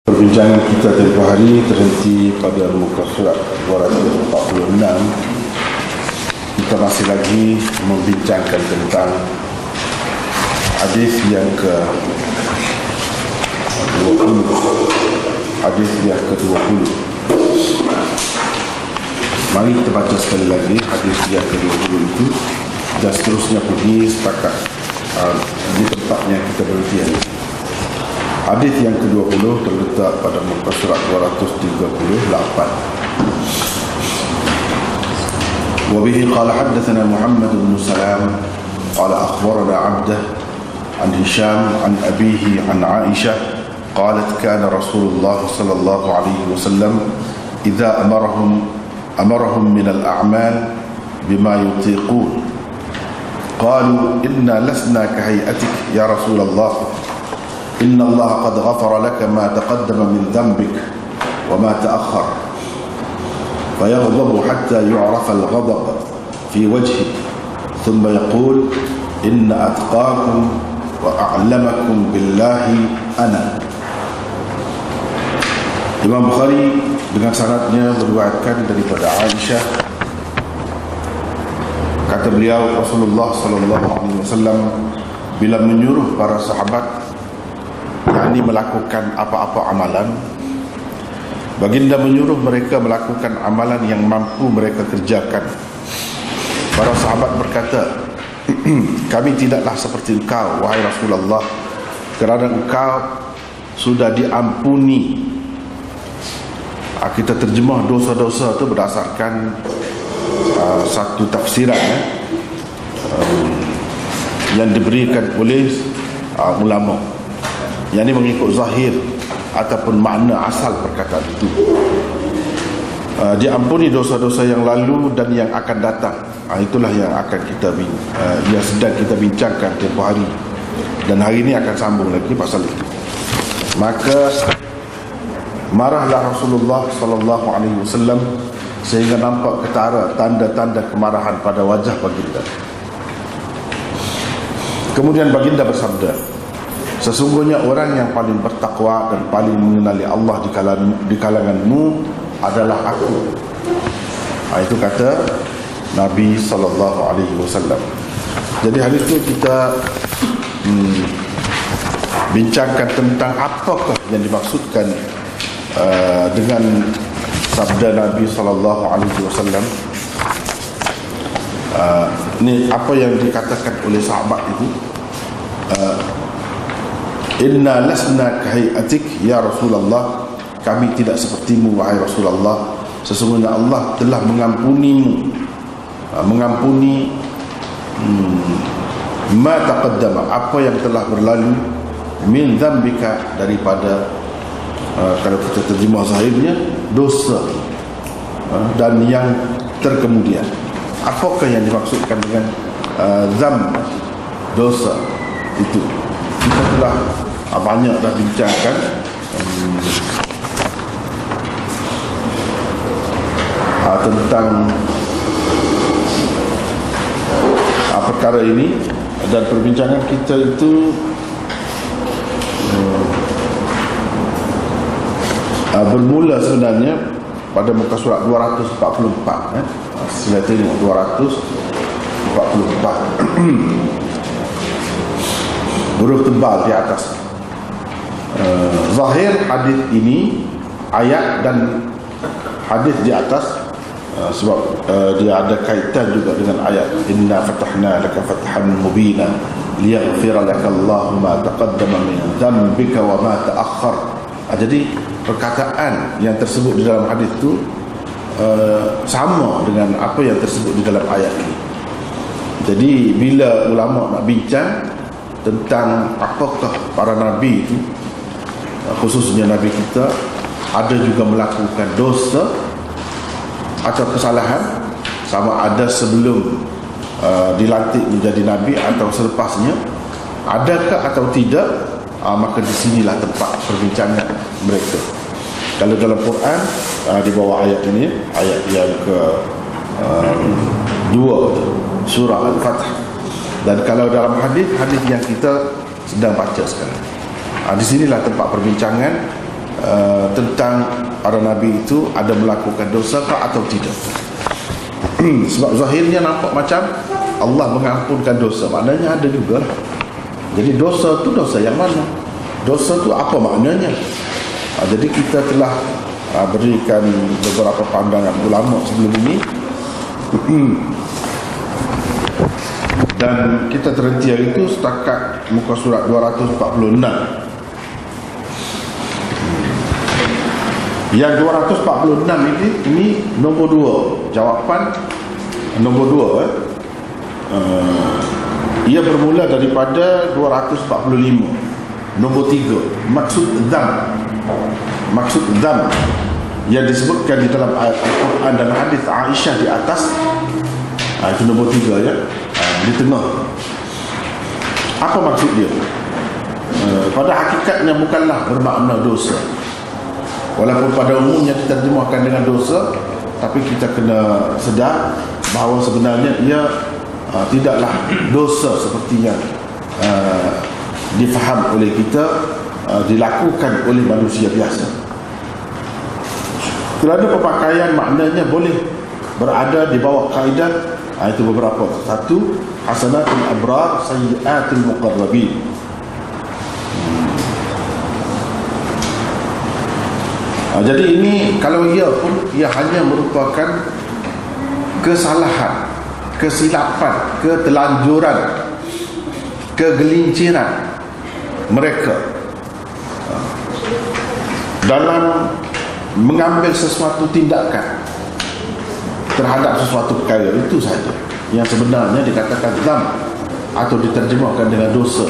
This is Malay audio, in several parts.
Perbincangan kita tempoh hari terhenti pada muka surat 246. Kita masih lagi membincangkan tentang hadis yang ke-20. Hadis yang ke-20. Mari kita baca sekali lagi hadis yang ke-20 itu dan seterusnya pergi setakat di tempatnya kita berhenti hari. Hadis yang ke-20 terletak pada muka surat 238. Wa bihi qala haddatsana Muhammad bin Salam qala akhbarana 'Abdah an Hisham an abihi an Aisyah qalat kana Rasulullah sallallahu alaihi wasallam idza amarahum min al-a'mal bima yutiqun qalu inna lasna ka hay'atik ya Rasulullah إن الله قد غفر لك ما تقدم من ذنبك وما تأخر فيغضب حتى يعرف الغضب في وجهه ثم يقول إن أتقاكم وأعلمكم بالله أنا. Imam Bukhari dengan sanadnya meriwayatkan daripada Aisyah, kata beliau, Rasulullah sallallahu alaihi wasallam bila menyuruh para sahabat yakni melakukan apa-apa amalan, baginda menyuruh mereka melakukan amalan yang mampu mereka kerjakan. Para sahabat berkata, kami tidaklah seperti engkau wahai Rasulullah, kerana engkau sudah diampuni. Kita terjemah dosa-dosa itu berdasarkan satu tafsiran yang diberikan oleh ulama, yang ini mengikut zahir ataupun makna asal perkataan itu. Diampuni dosa-dosa yang lalu dan yang akan datang. Itulah yang akan kita yang sedang kita bincangkan tempoh hari, dan hari ini akan sambung lagi pasal itu. Maka marahlah Rasulullah sallallahu alaihi wasallam sehingga nampak ketara tanda-tanda kemarahan pada wajah baginda. Kemudian baginda bersabda, sesungguhnya orang yang paling bertakwa dan paling mengenali Allah di kalanganmu adalah aku. Itu kata Nabi SAW. Jadi hari itu kita bincangkan tentang apakah yang dimaksudkan dengan sabda Nabi SAW. Ini apa yang dikatakan oleh sahabat itu, Inna lasna kahai'atik ya Rasulullah, kami tidak sepertimu wahai Rasulullah. Sesungguhnya Allah telah mengampunimu, mengampuni ma taqaddama, apa yang telah berlalu, min dzambika, daripada kalau kita terjemah zahirnya dosa, dan yang terkemudian. Apakah yang dimaksudkan dengan dzamb, dosa itu? Kita telah banyak dah bincangkan tentang perkara ini, dan perbincangan kita itu bermula sebenarnya pada muka surat 244. Sila tengok 244 huruf tebal di atas. Zahir hadis ini, ayat dan hadis di atas, sebab dia ada kaitan juga dengan ayat inna fatahna laka fathan mubina liyaghfira laka Allahu ma taqaddama min dhanbika wa ma ta'akhkhar. Jadi perkataan yang tersebut di dalam hadis itu sama dengan apa yang tersebut di dalam ayat ini. Jadi bila ulama nak bincang tentang apakah para nabi itu, khususnya nabi kita, ada juga melakukan dosa atau kesalahan, sama ada sebelum dilantik menjadi nabi atau selepasnya, adakah atau tidak, maka di sinilah tempat perbincangan mereka. Kalau dalam Quran, di bawah ayat ini, ayat yang ke 2 surah Al-Fatih. Dan kalau dalam hadis yang kita sedang baca sekarang, di sinilah tempat perbincangan tentang para nabi itu ada melakukan dosa atau tidak. Sebab zahirnya nampak macam Allah mengampunkan dosa, maknanya ada juga. Jadi dosa tu dosa yang mana? Dosa tu apa maknanya? Jadi kita telah berikan beberapa pandangan ulama sebelum ini. Dan kita terhenti hari itu setakat muka surat 246. Yang 246 ini nombor 2. Jawapan nombor 2 ia bermula daripada 245. Nombor 3, maksud dzam yang disebutkan di dalam ayat Al-Quran dan hadis Aisyah di atas. Itu nombor 3 ya. Di tengah. Apa maksud dia? Pada hakikatnya bukanlah bermakna dosa. Walaupun pada umumnya diterjemahkan dengan dosa, tapi kita kena sedar bahawa sebenarnya ia tidaklah dosa seperti yang difaham oleh kita, dilakukan oleh manusia biasa. Kerana pemakaian maknanya boleh berada di bawah kaedah, itu beberapa. Satu, hasanatul abrar sayyiatul muqarrabin. Jadi ini kalau ia pun ia hanya merupakan kesalahan, kesilapan, ketelanjuran, kegelinciran mereka dalam mengambil sesuatu tindakan terhadap sesuatu perkara, itu saja yang sebenarnya dikatakan dzam atau diterjemahkan dengan dosa.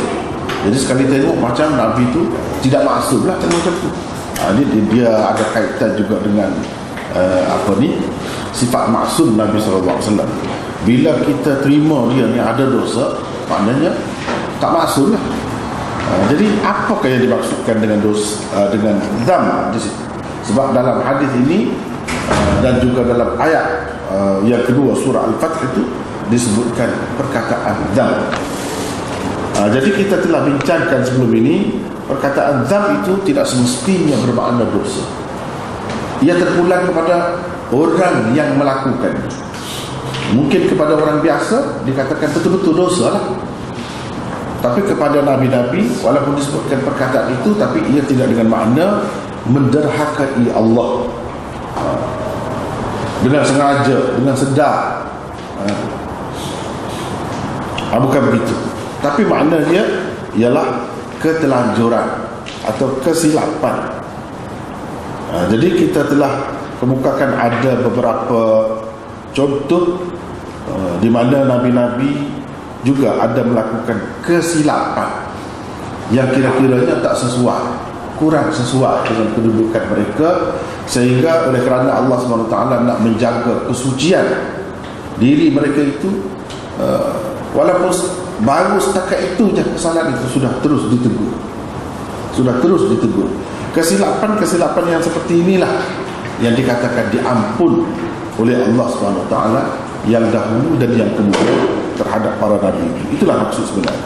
Jadi sekali tengok macam Nabi itu tidak maksud lah macam tu. Dia ada kaitan juga dengan sifat maksum Nabi SAW. Bila kita terima dia ni ada dosa, maknanya tak maksum lah. Jadi apakah yang dimaksudkan dengan dosa, dengan dzam di situ? Sebab dalam hadis ini dan juga dalam ayat yang kedua surah Al-Fath itu disebutkan perkataan dzam. Jadi kita telah bincangkan sebelum ini, perkataan dzam itu tidak semestinya bermakna dosa. Ia terpulang kepada orang yang melakukan. Mungkin kepada orang biasa dikatakan betul-betul dosa lah. Tapi kepada nabi-nabi, walaupun disebutkan perkataan itu, tapi ia tidak dengan makna menderhakai Allah dengan sengaja, dengan sedar. Bukan begitu. Tapi makna dia ialah ketelanjuran atau kesilapan. Jadi kita telah kemukakan ada beberapa contoh di mana nabi-nabi juga ada melakukan kesilapan yang kira-kiranya tak sesuai, kurang sesuai dengan kedudukan mereka, sehingga oleh kerana Allah SWT nak menjaga kesucian diri mereka itu, walaupun baru setakat itu je kesalahan itu sudah terus ditegur. Kesilapan yang seperti inilah yang dikatakan diampun oleh Allah SWT yang dahulu dan yang kemudian terhadap para nabi. Itulah maksud sebenarnya.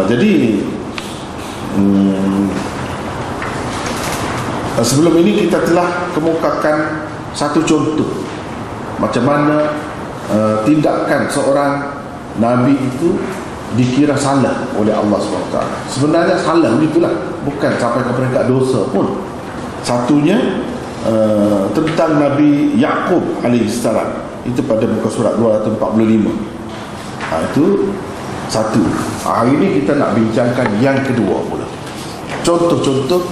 Jadi sebelum ini kita telah kemukakan satu contoh macam mana tindakan seorang nabi itu dikira salah oleh Allah SWT. Sebenarnya salah begitulah, bukan sampai ke peringkat dosa pun. Satunya tentang Nabi Yaqub AS, itu pada muka surat 245. Itu satu. Hari ini kita nak bincangkan yang kedua pula. Contoh-contoh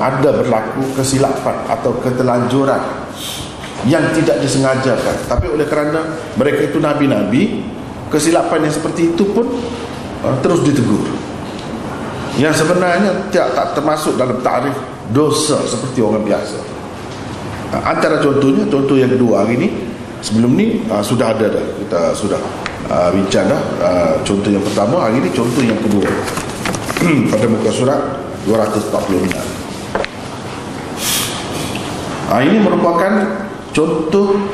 ada berlaku kesilapan atau ketelanjuran yang tidak disengajakan, tapi oleh kerana mereka itu nabi-nabi, kesilapan yang seperti itu pun terus ditegur, yang sebenarnya tak termasuk dalam tarikh dosa seperti orang biasa. Antara contohnya, contoh yang kedua hari ini. Sebelum ni sudah ada dah, kita sudah bincang dah contoh yang pertama. Hari ini contoh yang kedua pada muka surat 246. Ini merupakan contoh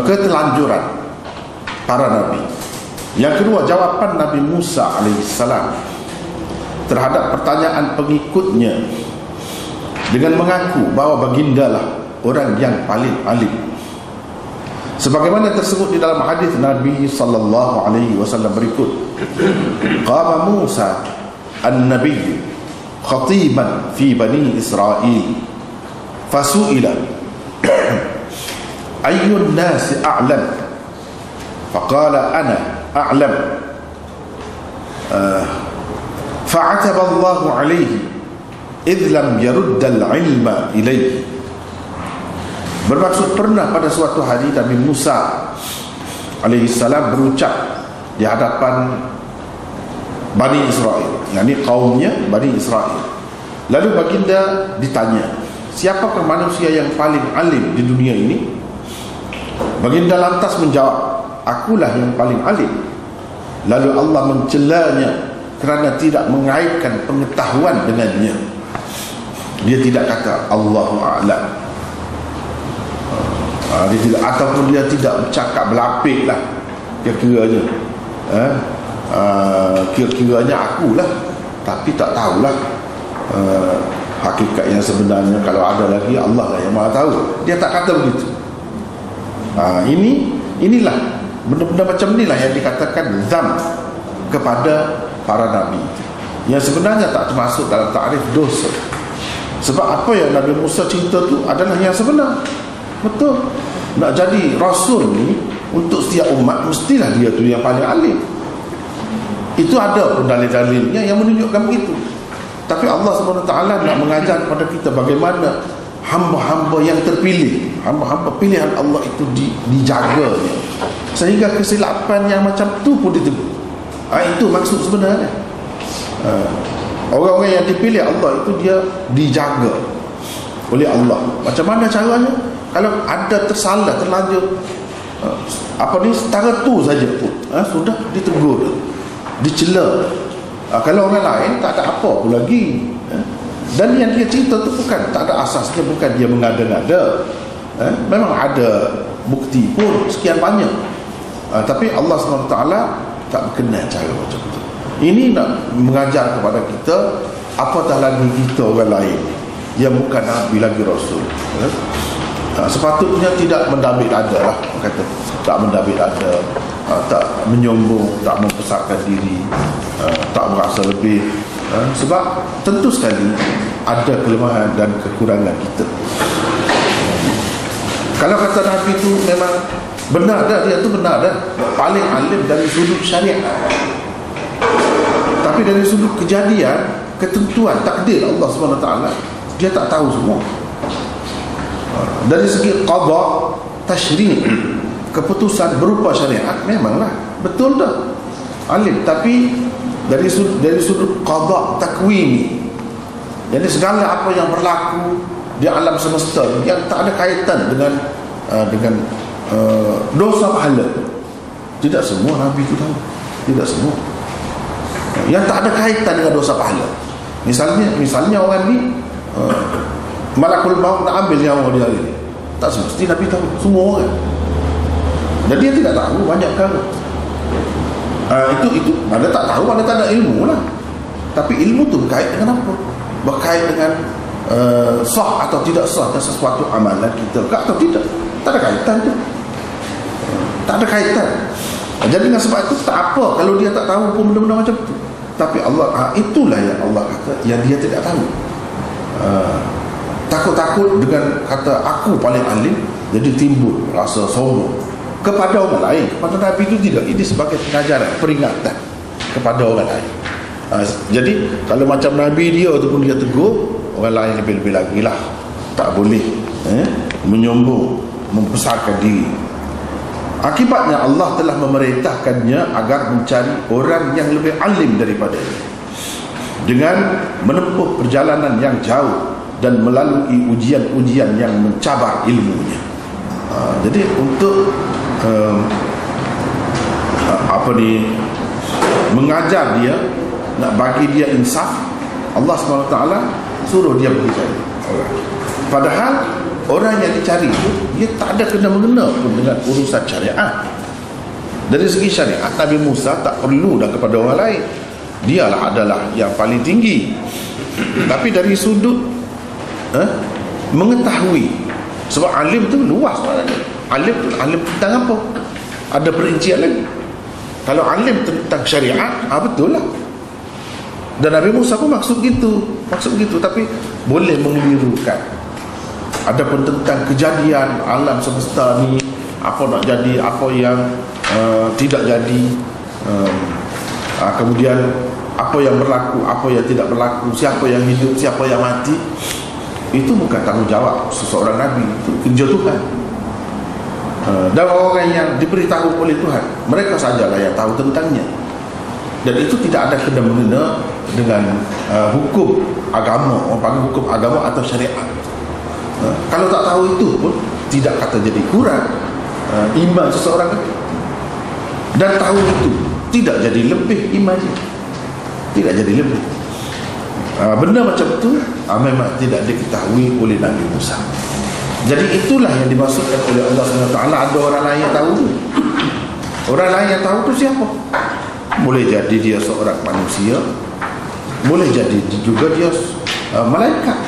ketelanjuran para nabi. Yang kedua, jawapan Nabi Musa AS terhadap pertanyaan pengikutnya dengan mengaku bahawa bagindalah orang yang paling alim. Sebagaimana tersebut di dalam hadis Nabi sallallahu alaihi wasallam berikut, qama Musa an-nabiy khatiban fi bani Israil fasu'ila ayyun nasi a'lam faqala ana a'lam fa'ataba Allah alaihi idh lam yarudd al-ilma ilayhi. Bermaksud pernah pada suatu hari Nabi Musa alaihissalam berucap di hadapan Bani Israel, yakni kaumnya Bani Israel. Lalu baginda ditanya, siapakah manusia yang paling alim di dunia ini? Baginda lantas menjawab, akulah yang paling alim. Lalu Allah mencelanya kerana tidak mengaitkan pengetahuan dengannya. Dia tidak kata Allahu a'lam. Dia tidak, ataupun dia tidak bercakap berlapik lah, kira-kiranya kira-kiranya akulah, tapi tak tahulah hakikat yang sebenarnya. Kalau ada lagi, Allah lah yang maha tahu. Dia tak kata begitu. Inilah benda-benda macam inilah yang dikatakan zam kepada para nabi, yang sebenarnya tak termasuk dalam takrif dosa. Sebab apa yang Nabi Musa cerita tu adalah yang sebenar. Betul. Nak jadi rasul ni untuk setiap umat, mestilah dia tu yang paling alim. Itu ada pun dalil-dalilnya yang menunjukkan begitu. Tapi Allah SWT nak mengajar kepada kita bagaimana hamba-hamba yang terpilih, hamba-hamba pilihan Allah itu dijaganya, sehingga kesilapan yang macam tu pun ditegur. Itu maksud sebenarnya. Orang-orang yang dipilih Allah itu dia dijaga oleh Allah. Macam mana caranya? Kalau ada tersalah, terlanjur setara tu saja pun sudah ditegur, dicela. Kalau orang lain tak ada apa pun lagi. Dan yang dia cerita tu bukan, tak ada asasnya, bukan dia mengada-ngada. Memang ada bukti pun sekian banyak. Tapi Allah SWT tak berkenan cara macam tu. Ini nak mengajar kepada kita, apatah lagi kita orang lain yang bukan Nabi lagi Rasul. Sepatutnya tidak mendabik dada lah, kata, tak mendabik dada, tak menyombong, tak membesarkan diri, tak merasa lebih. Sebab tentu sekali ada kelemahan dan kekurangan kita. Kalau kata Nabi itu memang benar dah, dia tu benar dah, paling alim dari sudut syariat. Tapi dari sudut kejadian, ketentuan, takdir Allah SWT, dia tak tahu semua. Dari segi qada, tashri', keputusan berupa syariat, memanglah betul dah alim. Tapi dari sudut qada takwini, jadi segala apa yang berlaku di alam semesta yang tak ada kaitan dengan dosa pahala, tidak semua Nabi itu tahu. Tidak semua yang tak ada kaitan dengan dosa pahala. Misalnya orang ni malakul maut nak ambil nyawa dia hari ni, tak semesti Nabi tahu semua orang. Dan dia tidak tahu banyak perkara. Itu mana tak tahu, mana tak ada ilmu lah. Tapi ilmu tu berkait dengan apa? Berkait dengan sah atau tidak sah dan sesuatu amalan kita atau tidak. Tak ada kaitan tu. Tak ada kaitan. Jadi dengan sebab itu tak apa kalau dia tak tahu pun benda-benda macam tu. Tapi Allah, itulah yang Allah kata yang dia tidak tahu. Takut-takut dengan kata aku paling alim, jadi timbul rasa sombong kepada orang lain. Kepada Nabi itu tidak. Ini sebagai pengajaran, peringatan kepada orang lain. Jadi kalau macam Nabi dia tu pun dia tegur, orang lain lebih-lebih lagi lah. Tak boleh menyombong, membesarkan diri. Akibatnya Allah telah memerintahkannya agar mencari orang yang lebih alim daripadanya dengan menempuh perjalanan yang jauh dan melalui ujian-ujian yang mencabar ilmunya. Jadi untuk mengajar dia, nak bagi dia insaf, Allah SWT suruh dia pergi cari orang. Padahal orang yang dicari itu dia tak ada kena-mengena pun dengan urusan syariat. Dari segi syariat, Nabi Musa tak perlu dah kepada orang lain, dialah adalah yang paling tinggi. Tapi dari sudut mengetahui. Sebab alim tu luas maknanya. Alim tentang apa? Ada perincian lagi. Kalau alim tentang syariat, betul lah. Dan Nabi Musa pun maksud gitu, tapi boleh mengelirukan. Adapun tentang kejadian alam semesta ni, apa nak jadi, apa yang tidak jadi, kemudian apa yang berlaku, apa yang tidak berlaku, siapa yang hidup, siapa yang mati, itu bukan tanggungjawab seseorang Nabi, itu kerja Tuhan. Dan orang yang diberitahu oleh Tuhan, mereka sajalah yang tahu tentangnya. Dan itu tidak ada kena-mengena dengan hukum agama, orang panggil hukum agama atau syariat. Kalau tak tahu itu pun tidak kata jadi kurang iman seseorang itu. Dan tahu itu tidak jadi lebih imannya, tidak jadi lebih. Benda macam itu memang tidak diketahui oleh Nabi Musa. Jadi itulah yang dimaksudkan oleh Allah SWT. Ada orang lain yang tahu. Orang lain yang tahu itu siapa? Boleh jadi dia seorang manusia, boleh jadi juga dia malaikat.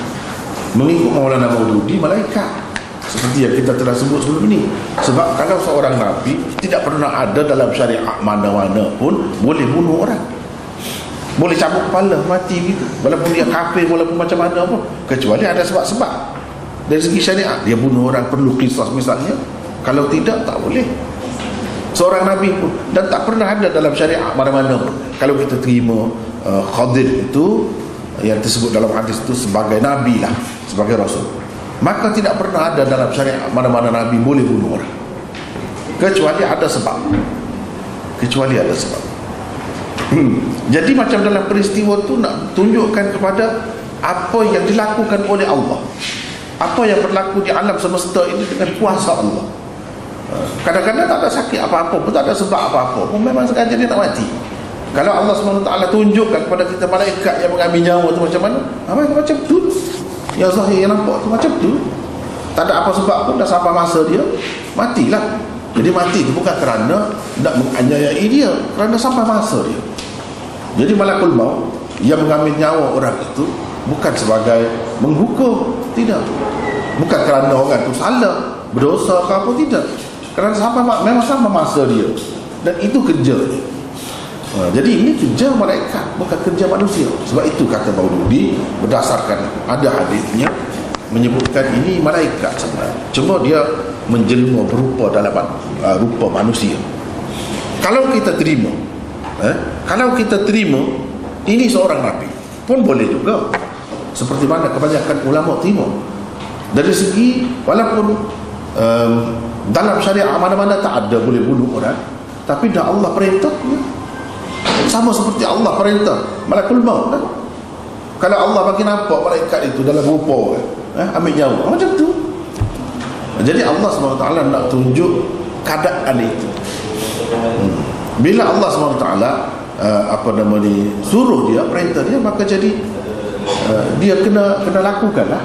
Mengikut Maulana Maududi, malaikat, seperti yang kita telah sebut sebelum ini. Sebab kalau seorang Nabi, tidak pernah ada dalam syariat mana-mana pun boleh bunuh orang, boleh cabut kepala, mati gitu, walaupun dia kafir, walaupun macam mana pun, kecuali ada sebab-sebab. Dari segi syariat, dia bunuh orang perlu qisas misalnya. Kalau tidak, tak boleh. Seorang Nabi pun, dan tak pernah ada dalam syariat mana-mana pun. Kalau kita terima Khadir itu, yang disebut dalam hadis itu sebagai Nabi lah, sebagai Rasul, maka tidak pernah ada dalam syariat mana-mana Nabi boleh bunuh orang, kecuali ada sebab. Jadi macam dalam peristiwa itu nak tunjukkan kepada apa yang dilakukan oleh Allah, apa yang berlaku di alam semesta ini dengan kuasa Allah. Kadang-kadang tak ada sakit apa-apa pun, tak ada sebab apa-apa pun, memang sengaja dia nak mati. Kalau Allah SWT tunjukkan kepada kita malaikat yang mengambil nyawa tu macam mana, macam tu yang zahir yang nampak tu macam tu, tak ada apa sebab pun, dah sampai masa dia matilah. Jadi mati tu bukan kerana nak menganiayai dia, kerana sampai masa dia. Jadi malakul maut yang mengambil nyawa orang itu bukan sebagai menghukum, tidak, bukan kerana orang tu salah, berdosa ke apa, tidak, kerana memang sampai masa dia, dan itu kerja dia. Jadi ini kerja malaikat, bukan kerja manusia. Sebab itu kata Maududi, berdasarkan ada hadisnya menyebutkan ini malaikat sebenarnya, cuma dia menjelma berupa dalam rupa manusia. Kalau kita terima, ini seorang Nabi pun boleh juga, seperti mana kebanyakan ulama terima. Dari segi walaupun dalam syariat mana-mana tak ada boleh bunuh orang, tapi dah Allah perintah, sama seperti Allah perintah malakul maut kan? Kalau Allah bagi nampak malaikat itu dalam rupa ambil nyawa, macam tu. Jadi Allah SWT nak tunjuk keadaan itu. Bila Allah SWT suruh dia, perintah dia, maka jadi dia kena lakukanlah.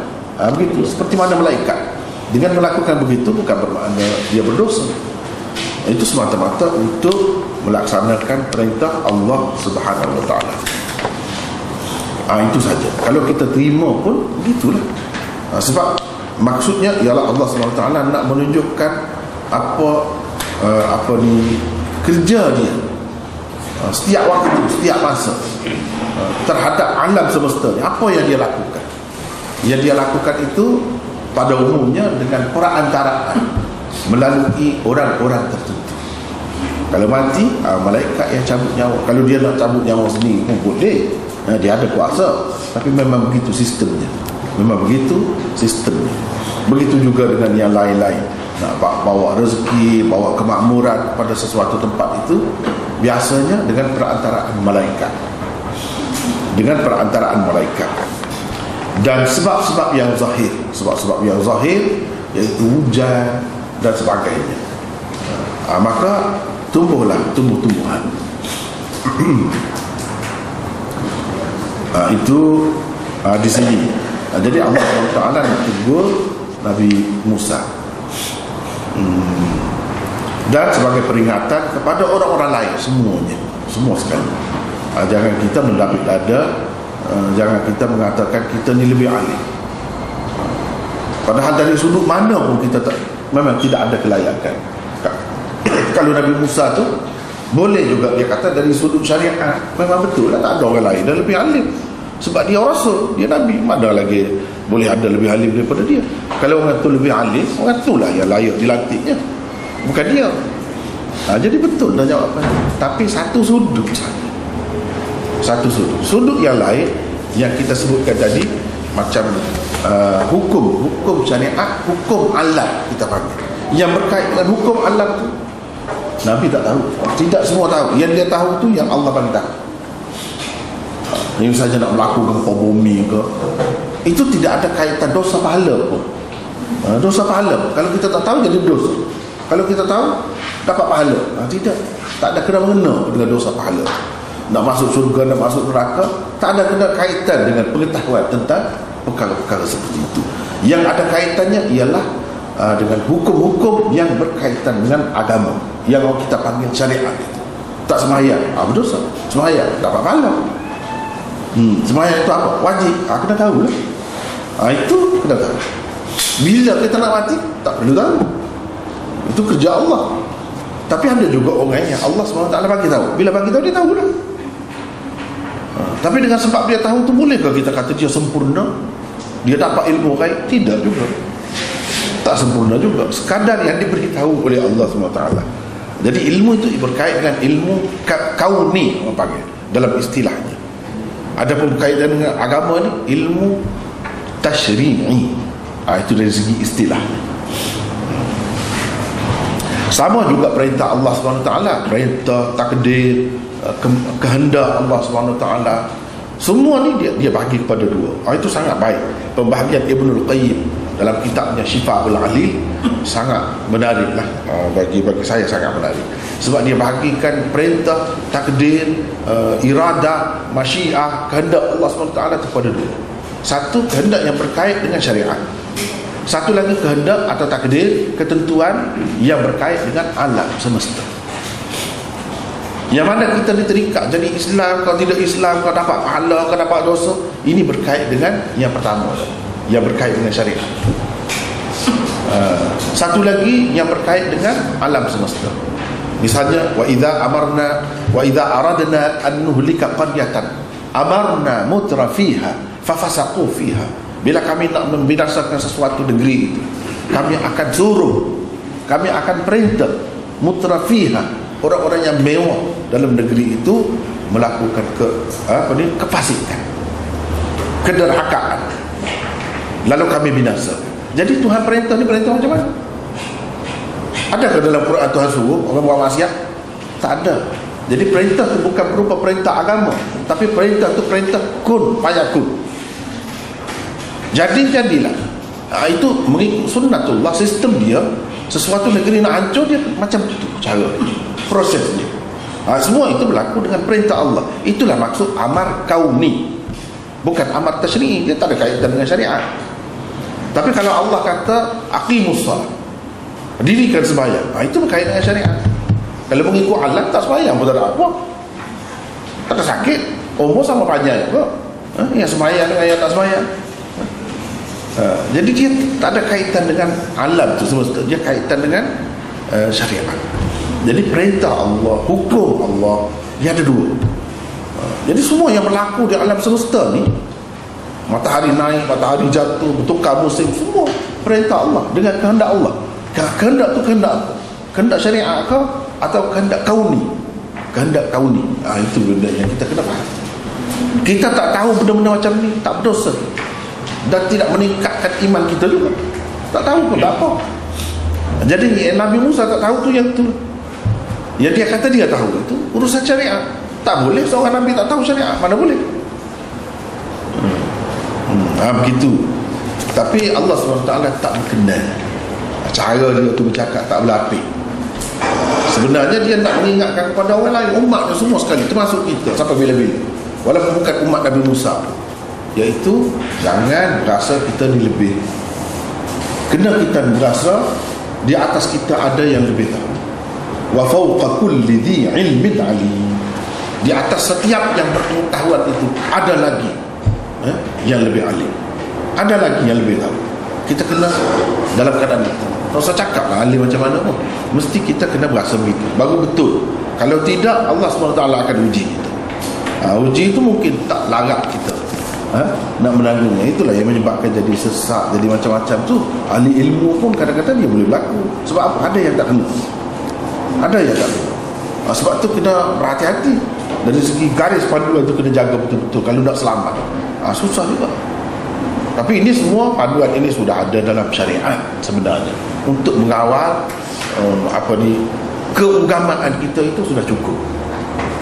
Begitu, seperti mana malaikat. Dengan melakukan begitu bukan bermakna dia berdosa. Itu semata-mata untuk melaksanakan perintah Allah Subhanahu Wa Taala. Itu saja. Kalau kita terima pun begitulah. Sebab maksudnya ialah Allah Subhanahu Wa Taala nak menunjukkan kerja dia setiap waktu, setiap masa terhadap alam semesta ni. Apa yang dia lakukan? Yang dia lakukan itu pada umumnya dengan perantaraan melalui orang-orang tertentu. Kalau mati, malaikat yang cabut nyawa. Kalau dia nak cabut nyawa sendiri pun boleh, dia ada kuasa. Tapi memang begitu sistemnya. Begitu juga dengan yang lain-lain. Nak bawa rezeki, bawa kemakmuran pada sesuatu tempat itu, biasanya dengan perantaraan malaikat. Dan sebab-sebab yang zahir, iaitu hujan dan sebagainya, maka tumbuhlah tumbuh-tumbuhan. Itu di sini. Jadi Allah SWT nak tegur Nabi Musa, dan sebagai peringatan kepada orang-orang lain semua sekali. Jangan kita mendapik dada, jangan kita mengatakan kita ni lebih alim. Padahal dari sudut mana pun kita memang tidak ada kelayakan. Kalau Nabi Musa tu boleh juga dia kata dari sudut syariat, memang betul lah, tak ada orang lain dan lebih alim. Sebab dia rasul, dia Nabi, mana lagi boleh ada lebih alim daripada dia. Kalau orang tu lebih alim, orang tu lah yang layak dilantiknya, bukan dia. Jadi betul dah jawapan. Tapi satu sudut saja, satu sudut yang lain yang kita sebutkan tadi, macam hukum syariat, hukum alam kita panggil, yang berkait dengan hukum alam tu Nabi tak tahu, tidak semua tahu. Yang dia tahu tu yang Allah bagi tahu. Yang saja nak melakukan gempa bumi ke, itu tidak ada kaitan dosa pahala pun. Dosa pahala, kalau kita tak tahu jadi dosa. Kalau kita tahu dapat pahala. Tidak, tak ada kena-mengena dengan dosa pahala. Nak masuk syurga, nak masuk neraka, tak ada kena kaitan dengan pengetahuan tentang perkara-perkara seperti itu. Yang ada kaitannya ialah dengan hukum-hukum yang berkaitan dengan agama, yang kita panggil syariat. Tak sembahyang, berdosa. Sembahyang dapat pahala. Sembahyang itu apa? Wajib. Kena tahu lah. Itu kena tahu. Bila kita nak mati, tak perlu tahu. Itu kerja Allah. Tapi ada juga orang yang Allah SWT bagi tahu. Bila bagi tahu, dia tahu dah. Tapi dengan sebab dia tahu tu, bolehkah kita kata dia sempurna? Dia dapat ilmu ghaib? Tidak juga. Tak sempurna juga. Sekadar yang diberitahu oleh Allah SWT. Jadi ilmu itu berkait dengan ilmu kauni, orang panggil dalam istilahnya. Adapun berkaitan dengan agama ni, ilmu tasyri'i. Itu dari segi istilahnya. Sama juga perintah Allah SWT, perintah, takdir, kehendak Allah SWT, semua ni dia bagi kepada dua. Itu sangat baik. Pembahagian Ibnul Qayyim dalam kitabnya Syifa'ul Alil sangat menarik lah. Bagi saya sangat menarik. Sebab dia bahagikan perintah, takdir, iradah, masyiah, kehendak Allah SWT kepada dua. Satu, kehendak yang berkait dengan syariat. Satu lagi, kehendak atau takdir, ketentuan yang berkait dengan alam semesta. Yang mana kita diterikat jadi Islam, kalau tidak Islam, kau dapat pahala, kau dapat dosa. Ini berkait dengan yang pertama, yang berkait dengan syariat. Satu lagi yang berkait dengan alam semesta. Misalnya, wa idza aradna an nuhlika qaryatan amarna mutrafiha fafasaqu fiha. Bila kami nak membinasakan sesuatu negeri itu, kami akan suruh, kami akan perintah mutrafiha, orang-orang yang mewah dalam negeri itu melakukan kefasikan, kederhakaan, lalu kami binasa. Jadi Tuhan perintah ni perintah macam mana? Adakah dalam Quran Tuhan suruh orang buat maksiat? Tak ada. Jadi perintah itu bukan berupa perintah agama, tapi perintah itu perintah kun fayakun. Jadilah. Itu mengikut sunnatullah, sistem dia. Sesuatu negeri nak hancur, dia macam itu cara, prosesnya. Semua itu berlaku dengan perintah Allah. Itulah maksud amar kauni, bukan amar tasyri'i. Dia tak ada kaitan dengan syariat. Tapi kalau Allah kata aqimus shalah, dirikan sembahyang, itu berkaitan dengan syariat. Kalau mengikut alam, tak sembahyang pun tak ada apa. Tak ada sakit, umur sama panjang apa. Yang sembahyang dengan yang tak sembahyang. Jadi dia tak ada kaitan dengan alam tu semesta, dia kaitan dengan syariat. Jadi perintah Allah, hukum Allah, dia ada dua. Jadi semua yang berlaku di alam semesta ni, matahari naik, matahari jatuh, bertukar musim, semua perintah Allah dengan kehendak Allah. Kehendak tu kehendak apa? Kehendak syariat ke atau kehendak kauni? Kehendak kauni. Itu benda yang kita kena faham. Kita tak tahu benda-benda macam ni, tak berdosa dan tidak meningkatkan iman kita juga. Tak tahu pun tak apa. Jadi Nabi Musa tak tahu tu yang tu. Yang dia kata dia tahu itu urusan syariat. Tak boleh seorang Nabi tak tahu syariat. Mana boleh? Begitu. Tapi Allah SWT tak berkenan. Cara dia tu bercakap tak berlapik. Sebenarnya dia nak mengingatkan kepada orang lain, umatnya semua sekali, termasuk kita sampai bila-bila. Walaupun bukan umat Nabi Musa, iaitu jangan rasa kita ni lebih. Kena kita merasa di atas kita ada yang lebih tahu. Wa fawqa kulli dhi ilmin alim. Di atas setiap yang berpengetahuan itu ada lagi yang lebih alim, ada lagi yang lebih tahu. kita kena dalam keadaan itu. Tak usah cakap lah alim macam mana pun, mesti kita kena berasa begitu, baru betul. Kalau tidak, Allah SWT akan uji kita. Uji itu mungkin tak larat kita nak menanggungnya. Itulah yang menyebabkan jadi sesak, jadi macam-macam tu. Ahli ilmu pun kadang-kadang dia boleh berlaku. Sebab apa? Ada yang tak kena, ada yang tak kena. Sebab tu kena berhati-hati. Dari segi garis panduan tu kena jaga betul-betul kalau nak selamat. Susah juga. Tapi ini semua panduan ini sudah ada dalam syariat sebenarnya untuk mengawal keagamaan kita. Itu sudah cukup.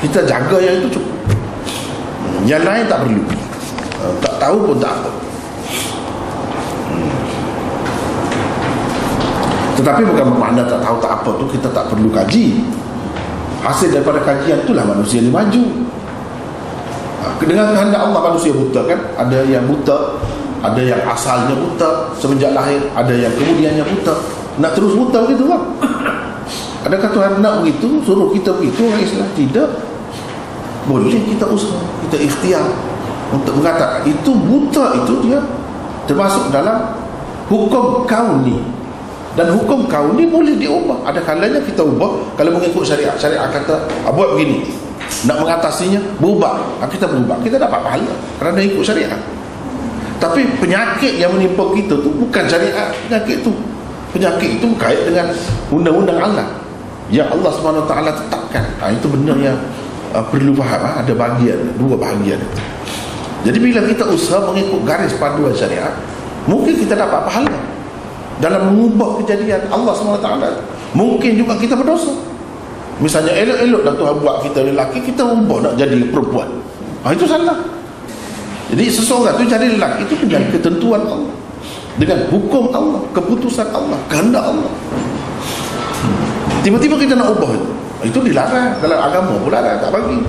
Kita jaga yang itu cukup. Yang lain tak perlu. Tak tahu pun tak apa. Tetapi bukan bermakna tak tahu tak apa tu kita tak perlu kaji. Hasil daripada kajian itulah manusia ni maju. Dengan kehendak Allah manusia buta kan. Ada yang buta, ada yang asalnya buta semenjak lahir, ada yang kemudiannya buta. Nak terus buta begitu kan? Adakah Tuhan nak begitu? Suruh kita begitu orang Islam? Tidak. Boleh kita usaha, kita ikhtiar untuk mengatakan itu buta, itu dia termasuk dalam hukum kauni. Dan hukum kauni boleh diubah. Ada kalanya kita ubah kalau mengikut syariat. Syariat kata buat begini, nak mengatasinya berubah, kita berubah, kita dapat pahala kerana ikut syariat. Tapi penyakit yang menimpa kita tu bukan syariat. Penyakit itu berkait dengan undang-undang Allah yang Allah SWT tetapkan. Itu benda yang perlu faham. Ada bahagian, dua bahagian itu. Jadi bila kita usaha mengikut garis panduan syariat, mungkin kita dapat pahala dalam mengubah kejadian Allah SWT. Mungkin juga kita berdosa. Misalnya elok-elok dah Tuhan buat kita lelaki, kita ubah nak jadi perempuan. Itu salah. Jadi seseorang tu jadi lelaki itu dengan ketentuan Allah, dengan hukum Allah, keputusan Allah, kehendak Allah. Tiba-tiba kita nak ubah itu dilarang. Dalam agama pun larang, tak bagi.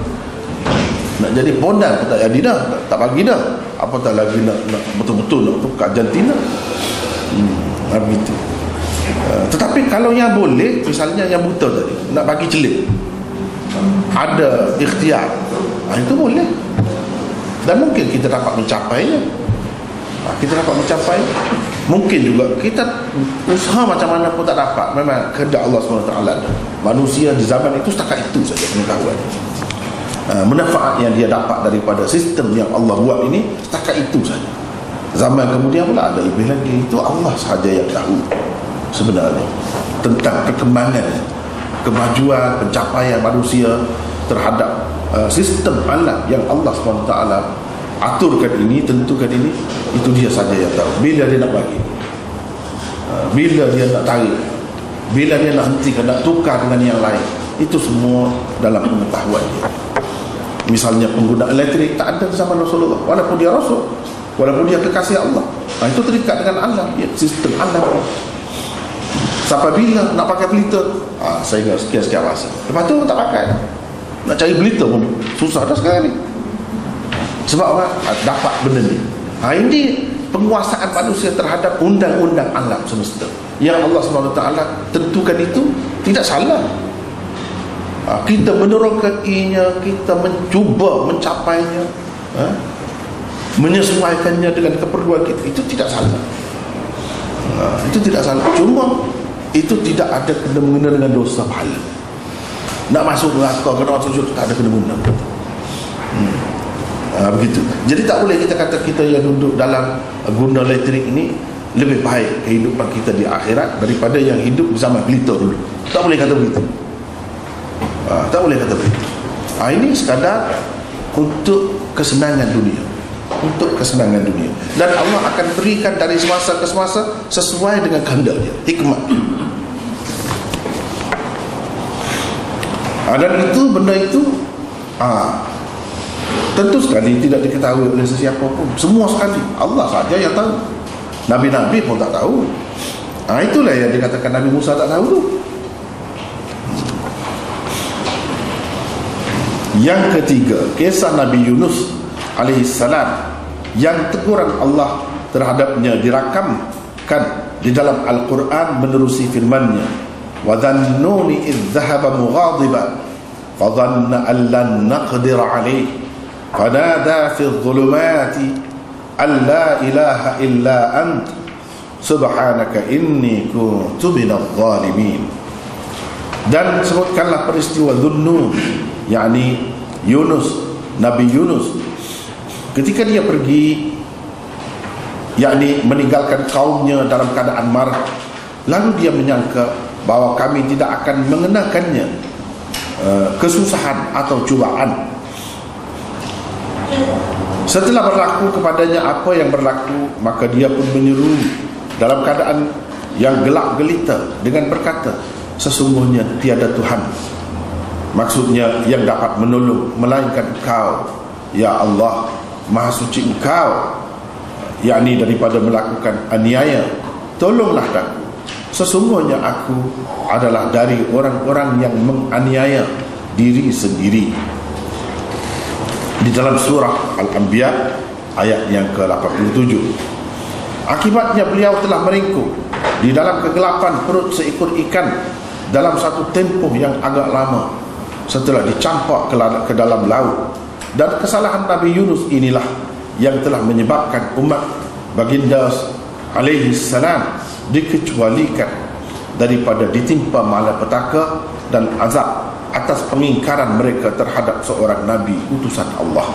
Nak jadi bondan pun tak jadi dah, tak bagi dah. Apatah lagi nak betul-betul nak tukar jantina. Begitu. Tetapi kalau yang boleh, misalnya yang buta tadi nak bagi celik, ada ikhtiar, itu boleh. Dan mungkin kita dapat mencapainya. Kita dapat mencapai. Mungkin juga kita usaha macam mana pun tak dapat. Memang kehendak Allah SWT ada. Manusia di zaman itu setakat itu saja pengetahuan. Manfaat yang dia dapat daripada sistem yang Allah buat ini setakat itu saja. Zaman kemudian pula ada lebih lagi. Itu Allah sahaja yang tahu sebenarnya tentang perkembangan, kemajuan, pencapaian manusia terhadap sistem alam yang Allah SWT aturkan ini, tentukan ini. Itu dia saja yang tahu. Bila dia nak bagi, bila dia nak tarik, bila dia nak hentikan, nak tukar dengan yang lain, itu semua dalam pengetahuan dia. Misalnya penggunaan elektrik tak ada di zaman Rasulullah, walaupun dia Rasul, walaupun dia kekasih Allah. Itu terikat dengan alam, ya, sistem alam. Sampai bila nak pakai pelita, saya ingat sekian-sekian masa, lepas tu tak pakai. Nak cari pelita pun susah dah sekarang ni. Sebab apa? Dapat benda ni. Ini penguasaan manusia terhadap undang-undang alam semesta yang Allah SWT tentukan. Itu tidak salah. Kita menerangkan ianya, kita mencuba mencapainya, menyesuaikannya dengan keperluan kita. Itu tidak salah. Itu tidak salah. Cuma itu tidak ada kena-mengena dengan dosa pahala. Nak masuk neraka, kena masuk syurga, tak ada kena-mengena. Begitu. Jadi tak boleh kita kata kita yang duduk dalam guna elektrik ini lebih baik kehidupan kita di akhirat daripada yang hidup di zaman pelita dulu. Tak boleh kata begitu. Tak boleh kata begitu. Ini sekadar untuk kesenangan dunia, untuk kesenangan dunia. Dan Allah akan berikan dari semasa ke semasa sesuai dengan kehendak dia, hikmah. Dan itu, benda itu tentu sekali tidak diketahui oleh sesiapa pun. Semua sekali Allah saja yang tahu. Nabi-nabi pun tak tahu. Itulah yang dikatakan Nabi Musa tak tahu tu. Yang ketiga, kisah Nabi Yunus alaihissalam yang teguran Allah terhadapnya dirakamkan di dalam Al-Quran menerusi firman-Nya, wa dhannuni idh dhahaba mughadiban fa dhanna an lan naqdir alayhi fanada fi adh-dhulumati an la ilaha illa ant subhanaka inni kuntu minadh dhalimin. Dan sebutkanlah peristiwa Dhunnun, yakni Yunus, Nabi Yunus, ketika dia pergi, yakni meninggalkan kaumnya dalam keadaan marah, lalu dia menyangka bahawa kami tidak akan mengenakannya kesusahan atau cubaan. Setelah berlaku kepadanya apa yang berlaku, maka dia pun menyeru dalam keadaan yang gelap gelita dengan berkata, sesungguhnya tiada Tuhan, maksudnya yang dapat menolong melainkan Engkau, ya Allah, Maha Suci Engkau, yakni daripada melakukan aniaya. Tolonglah aku, sesungguhnya aku adalah dari orang-orang yang menganiaya diri sendiri. Di dalam surah Al-Anbiya ayat yang ke-87. Akibatnya beliau telah meringkuk di dalam kegelapan perut seekor ikan dalam satu tempoh yang agak lama setelah dicampak ke dalam laut. Dan kesalahan Nabi Yunus inilah yang telah menyebabkan umat baginda alaihi salam dikecualikan daripada ditimpa malapetaka dan azab atas pengingkaran mereka terhadap seorang nabi utusan Allah.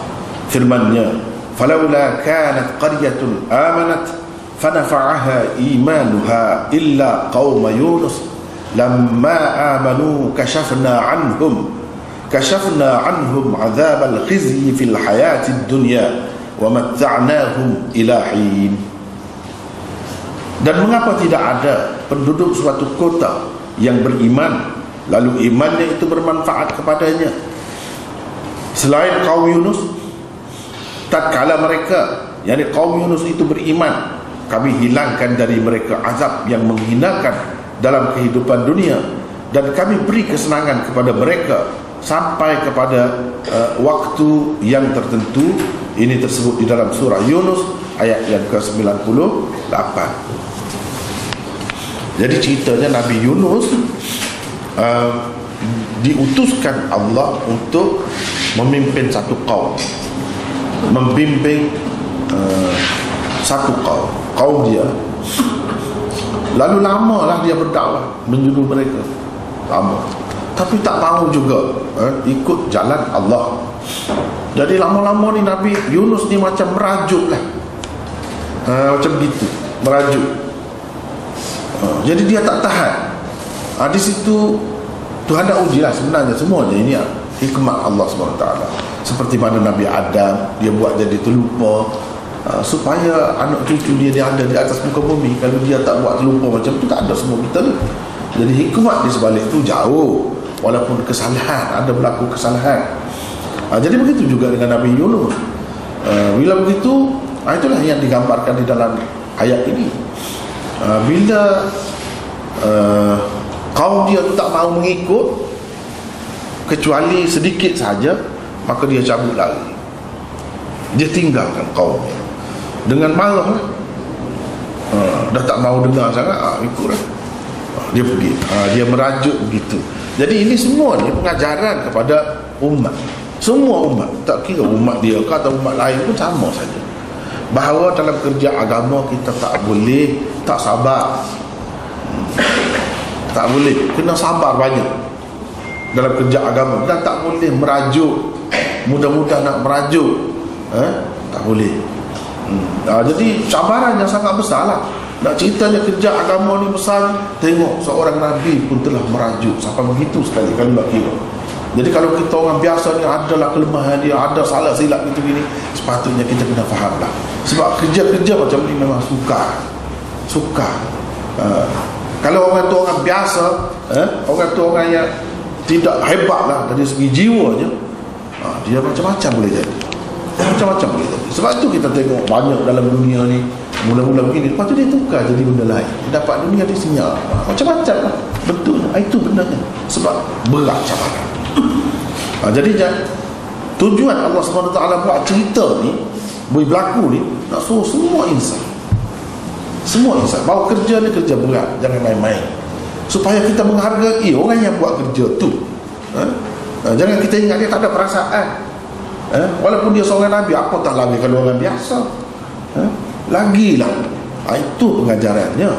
Firman-Nya, "Falaula kanat qaryatun amanat fanafa'aha imanuha illa qauma Yunus lamma amanu kashafna anhum 'adzabal khizyi fil hayatid dunya wa matta'nahum ila hin." Dan mengapa tidak ada penduduk suatu kota yang beriman, lalu imannya itu bermanfaat kepadanya selain kaum Yunus? Tatkala mereka, yakni kaum Yunus itu beriman, kami hilangkan dari mereka azab yang menghinakan dalam kehidupan dunia, dan kami beri kesenangan kepada mereka sampai kepada waktu yang tertentu. Ini tersebut di dalam surah Yunus ayat yang ke-98. Jadi ceritanya Nabi Yunus diutuskan Allah untuk memimpin satu kaum, membimbing satu kaum dia. Lalu lamalah dia berdakwah, menyuruh mereka, lama, tapi tak mau juga ikut jalan Allah. Jadi lama-lama ni Nabi Yunus ni macam merajuk lah, macam gitu, merajuk. Jadi dia tak tahan. Di situ Tuhan dah uji lah sebenarnya semuanya ini hikmat Allah SWT. Seperti mana Nabi Adam, dia buat jadi terlupa, supaya anak cucu dia ada di atas muka bumi. Kalau dia tak buat terlupa macam tu, tak ada semua kita tu. Jadi hikmat di sebalik tu jauh, walaupun kesalahan, ada berlaku kesalahan. Jadi begitu juga dengan Nabi Yunus. Bila begitu, itulah yang digambarkan di dalam ayat ini. Bila kaum dia tak mahu mengikut kecuali sedikit saja, maka dia cabut lari, dia tinggalkan kaumnya dengan marah lah. Dah tak mahu dengar sangat, ikutlah, dia pergi, dia merajuk begitu. Jadi ini semua ni pengajaran kepada umat, semua umat, tak kira umat dia ke atau umat lain pun sama saja, bahawa dalam kerja agama kita tak boleh tak sabar, tak boleh, kena sabar banyak dalam kerja agama, dan tak boleh merajuk mudah-mudah nak merajuk, tak boleh. Jadi cabaran yang sangat besar lah. Nak ceritanya kerja agama ni besar, tengok seorang Nabi pun telah merajuk sampai begitu sekali kalau nak kira. Jadi kalau kita orang biasa ni adalah kelemahan dia, ada salah silap gitu gini, sepatutnya kita kena faham lah. Sebab kerja-kerja macam ni memang suka. Kalau orang tu orang biasa, orang tu orang yang tidak hebat lah dari segi jiwanya, dia macam-macam boleh jadi, macam-macam boleh jadi. Sebab tu kita tengok banyak dalam dunia ni mula-mula begini, lepas tu dia tukar jadi benda lain, dia dapat dunia dia senyap, macam-macam lah. Betul, itu benarnya. Sebab berat cabaran. Jadi tujuan Allah SWT buat cerita ni, berlaku ni, nak suruh semua insan bahawa kerja ni kerja berat, jangan main-main, supaya kita menghargai orang yang buat kerja tu. Jangan kita ingat dia tak ada perasaan, walaupun dia seorang Nabi, apatah lagi kalau orang biasa, lagilah Itu pengajarannya.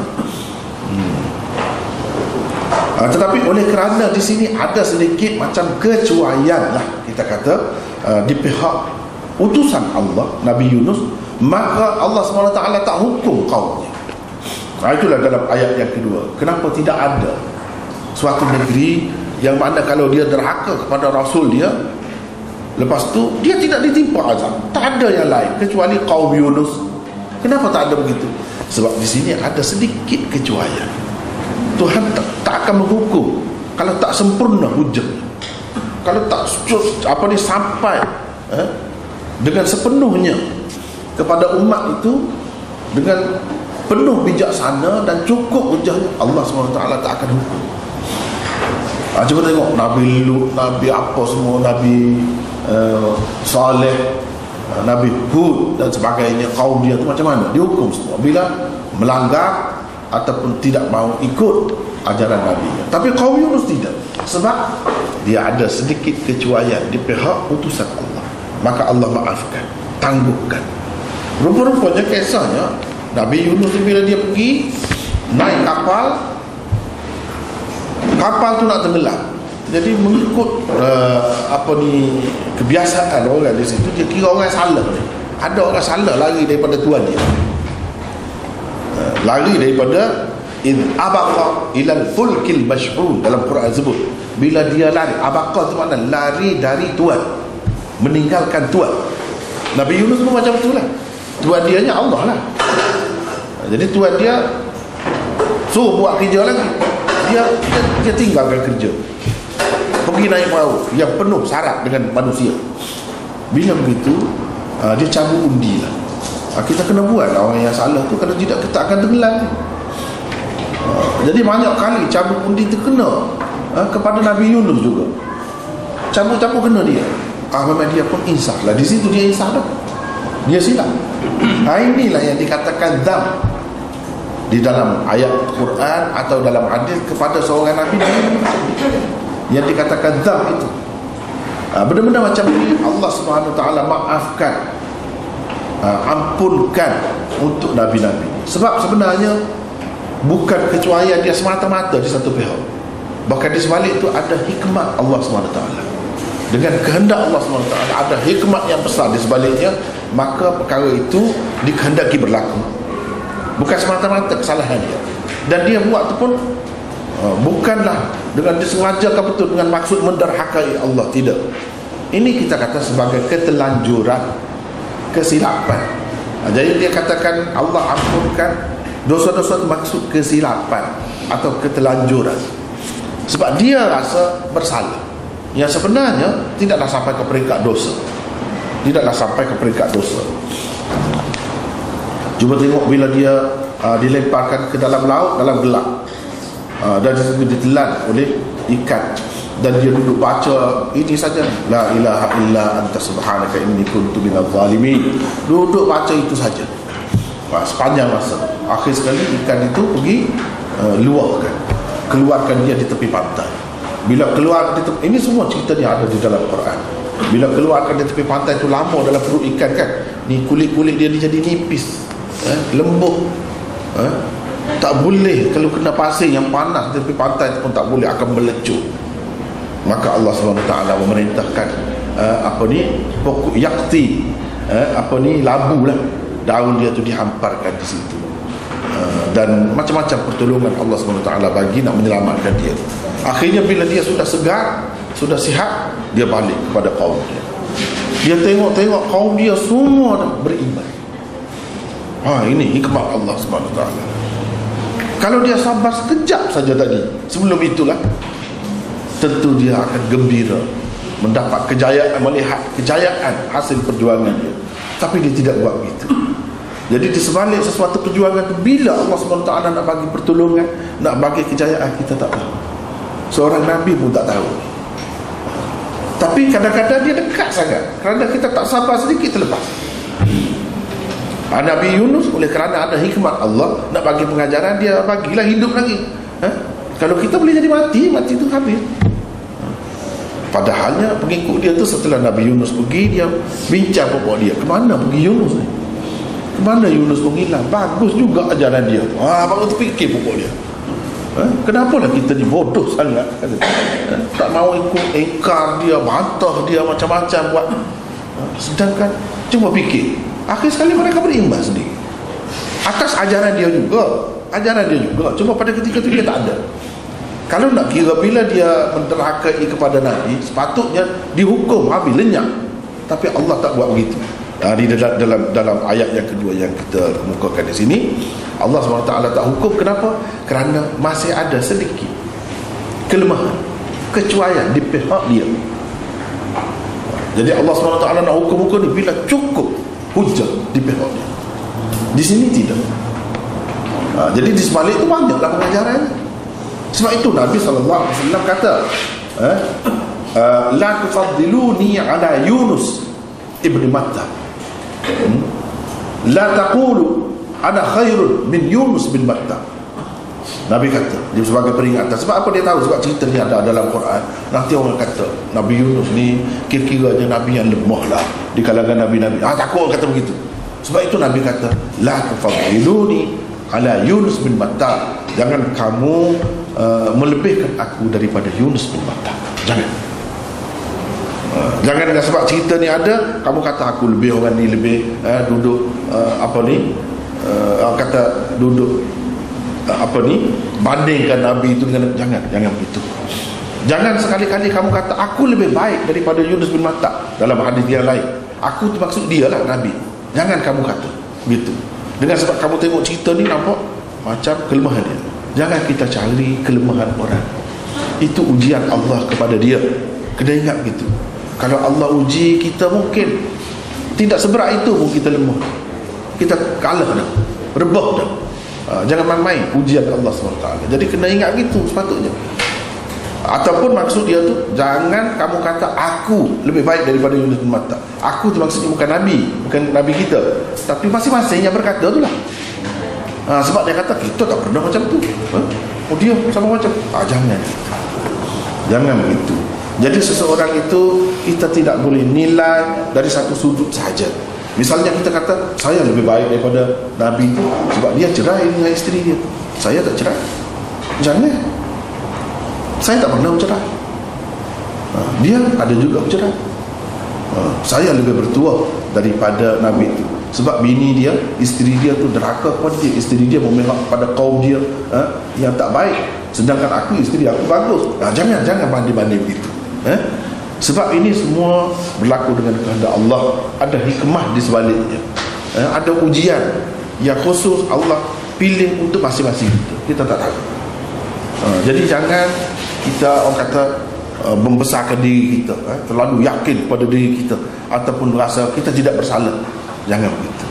Tetapi oleh kerana di sini ada sedikit macam kecuaian lah, kita kata di pihak utusan Allah, Nabi Yunus, maka Allah SWT tak hukum kaumnya. Itulah dalam ayat yang kedua. Kenapa tidak ada suatu negeri yang mana kalau dia derhaka kepada Rasul dia, lepas tu dia tidak ditimpa azab? Tak ada yang lain kecuali kaum Yunus. Kenapa tak ada begitu? Sebab di sini ada sedikit kecuaian. Tuhan tak akan menghukum kalau tak sempurna hujah, kalau tak sampai dengan sepenuhnya kepada umat itu dengan penuh bijaksana dan cukup hujahnya, Allah SWT tak akan hukum. Cuba tengok Nabi Lut, Nabi apa semua, Nabi Saleh, Nabi Hud dan sebagainya, kaum dia tu macam mana dihukum semua bila melanggar ataupun tidak mahu ikut ajaran Nabi. Tapi kaum Yunus tidak, sebab dia ada sedikit kecuaian di pihak utusan Allah, maka Allah maafkan, tangguhkan. Rupa-rupanya kisahnya Nabi Yunus bila dia pergi naik kapal tu nak tenggelam. Jadi mengikut kebiasaan orang di situ, dia kira orang salah ni. Ada orang salah lari daripada tuan dia, lari daripada id abaqa ilal fulkil mash'un. Dalam Quran sebut bila dia lari, abaqa itu makna lari dari tuan, meninggalkan tuan. Nabi Yunus pun macam itulah. Tuan dia nya Allah lah. Jadi tuan dia suruh buat kerja lagi, dia tinggalkan kerja, pergi naik perahu yang penuh syarat dengan manusia. Bila begitu dia cabut undi lah. Kita kena buat lah, orang yang salah tu kalau tidak kita akan tenggelam. Jadi banyak kali cabut undi terkena kepada Nabi Yunus juga. Cabut-cabut kena dia. Memang dia pun insaf lah. Di situ dia insaf dah, dia silap. Inilah yang dikatakan dzam di dalam ayat Quran atau dalam hadis kepada seorang Nabi yang dikatakan dzam itu. Benda-benda macam ini Allah Subhanahu Wa Taala maafkan, ampunkan untuk Nabi-Nabi. Sebab sebenarnya bukan kecuaian dia semata-mata di satu pihak, bahkan di sebalik itu ada hikmat Allah SWT. Dengan kehendak Allah SWT ada hikmat yang besar di sebaliknya, maka perkara itu dikehendaki berlaku, bukan semata-mata kesalahan dia. Dan dia buat itu pun bukanlah dengan disengajakan betul dengan maksud menderhakai Allah, tidak. Ini kita kata sebagai ketelanjuran, kesilapan. Jadi dia katakan Allah ampunkan dosa-dosa maksud kesilapan atau ketelanjuran, sebab dia rasa bersalah yang sebenarnya tidaklah sampai ke peringkat dosa, tidaklah sampai ke peringkat dosa. Cuba tengok bila dia dilemparkan ke dalam laut dalam gelap, dan ditelan oleh ikan, dan dia duduk baca ini saja, la ilaha illa anta subhanaka inni kuntu minadh zalimin. Duduk baca itu saja sepanjang masa. Akhir sekali ikan itu pergi keluarkan dia di tepi pantai. Bila keluar di tepi, ini semua cerita dia ada di dalam Quran. Bila keluarkan di tepi pantai itu, lama dalam perut ikan kan, ni kulit-kulit dia jadi nipis, lembut, tak boleh kalau kena pasir yang panas di tepi pantai itu pun tak boleh, akan melecut. Maka Allah SWT memerintahkan pokok yakti, labu lah, daun dia tu dihamparkan di situ, dan macam-macam pertolongan Allah SWT bagi nak menyelamatkan dia. Akhirnya bila dia sudah segar, sudah sihat, dia balik kepada kaum dia. Dia tengok kaum dia semua dah beriman. Ini hikmah Allah SWT. Kalau dia sabar sekejap saja tadi, sebelum itulah, tentu dia akan gembira mendapat kejayaan, melihat kejayaan hasil perjuangan dia. Tapi dia tidak buat begitu. Jadi di sebalik sesuatu perjuangan itu, bila Allah SWT nak bagi pertolongan, nak bagi kejayaan, kita tak tahu. Seorang Nabi pun tak tahu. Tapi kadang-kadang dia dekat sangat, kerana kita tak sabar sedikit terlepas. Nabi Yunus, oleh kerana ada hikmat Allah nak bagi pengajaran, dia bagilah hidup lagi. Kalau kita boleh jadi mati itu habis. Padahalnya pengikut dia tu setelah Nabi Yunus pergi, dia bincang pokok dia, kemana pergi Yunus ni? Mana Yunus menghilang? Bagus juga ajaran dia. Bagus terfikir pokok dia. Kenapalah kita ni bodoh sangat, tak mau ikut engkar dia, bantah dia, macam-macam buat. Sedangkan cuba fikir, akhir sekali mereka berimbas sendiri atas ajaran dia juga. Cuma pada ketika itu dia tak ada. Kalau nak kira bila dia menderhakai kepada Nabi, sepatutnya dihukum habis, lenyap. Tapi Allah tak buat begitu. Di dalam ayat yang kedua yang kita kemukakan di sini, Allah SWT tak hukum. Kenapa? Kerana masih ada sedikit kelemahan, kecuaian di pihak dia. Jadi Allah SWT nak hukum-hukum ni bila cukup hujah di pihak dia. Di sini tidak. Jadi di sebalik itu banyaklah pengajarannya. Sebab itu Nabi SAW kata, la tufaddiluni ala Yunus ibn Matta, la taqulu ana khairun min Yunus bin Matta. Nabi kata dia sebagai peringatan. Sebab apa dia tahu? Sebab cerita ni ada dalam Quran. Nanti orang kata Nabi Yunus ni kira-kiranya Nabi yang lemah lah di kalangan Nabi-Nabi. Takut orang kata begitu. Sebab itu Nabi kata, la tufaddiluni ala Yunus bin Matta, jangan kamu melebihkan aku daripada Yunus bin Matta. Jangan dengan sebab cerita ni ada, kamu kata aku lebih, orang ni lebih duduk kata duduk bandingkan Nabi itu dengan, jangan begitu. Jangan sekali-kali kamu kata aku lebih baik daripada Yunus bin Matta. Dalam hadis yang lain, aku tu maksud dia lah Nabi. Jangan kamu kata begitu. Dengan sebab kamu tengok cerita ni nampak macam kelemahan dia. Jangan kita cari kelemahan orang. Itu ujian Allah kepada dia. Kena ingat begitu. Kalau Allah uji kita, mungkin tidak seberat itu pun kita lemah, kita kalah dah, rebah dah. Jangan main-main ujian Allah SWT. Jadi kena ingat gitu sepatutnya. Ataupun maksud dia tu, jangan kamu kata aku lebih baik daripada Yunus bin Matta. Aku tu maksudnya bukan Nabi, bukan Nabi kita, tapi masing-masing yang berkata tu lah. Sebab dia kata kita tak pernah macam tu. Dia sama macam. Jangan begitu. Jadi seseorang itu kita tidak boleh nilai dari satu sudut sahaja. Misalnya kita kata saya lebih baik daripada Nabi itu sebab dia cerai dengan isteri dia, saya tak cerai. Jangan. Saya tak pernah bercerai, dia ada juga bercerai. Saya lebih bertuah daripada Nabi itu sebab bini dia, isteri dia tu derhaka kepada dia, isteri dia memihak pada kaum dia yang tak baik, sedangkan aku, isteri aku bagus. Jangan banding-banding begitu. Sebab ini semua berlaku dengan kehendak Allah. Ada hikmah di sebaliknya. Ada ujian yang khusus Allah pilih untuk masing-masing kita tak tahu. Jadi jangan kita, orang kata, membesarkan diri kita, terlalu yakin pada diri kita, ataupun rasa kita tidak bersalah. Jangan begitu.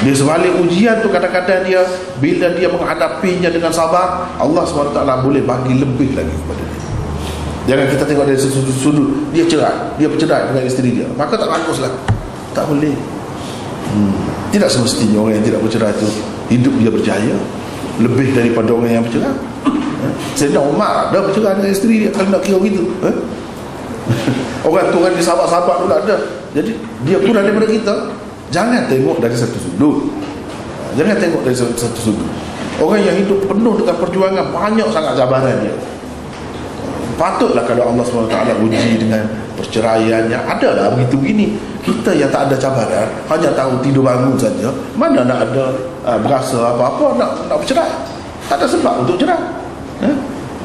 Di sebalik ujian tu kadang-kadang dia, bila dia menghadapinya dengan sabar, Allah SWT boleh bagi lebih lagi kepada dia. Jangan kita tengok dari sudut dia cerai, dia bercerai dengan isteri dia, maka tak baguslah. Tak boleh. Tidak semestinya orang yang tidak bercerai itu hidup dia berjaya lebih daripada orang yang bercerai. Sayyidina Umar ada bercerai dengan isteri dia. Kalau nak kira begitu, orang tu kan di sahabat-sahabat tu ada. Jadi dia kurang daripada kita. Jangan tengok dari satu sudut. Jangan tengok dari satu sudut. Orang yang hidup penuh dengan perjuangan, banyak sangat cabaran dia. Patutlah kalau Allah SWT uji dengan perceraiannya. Adalah begitu begini. Kita yang tak ada cabaran, hanya tahu tidur bangun saja, mana nak ada berasa apa-apa nak bercerai. Tak ada sebab untuk cerai.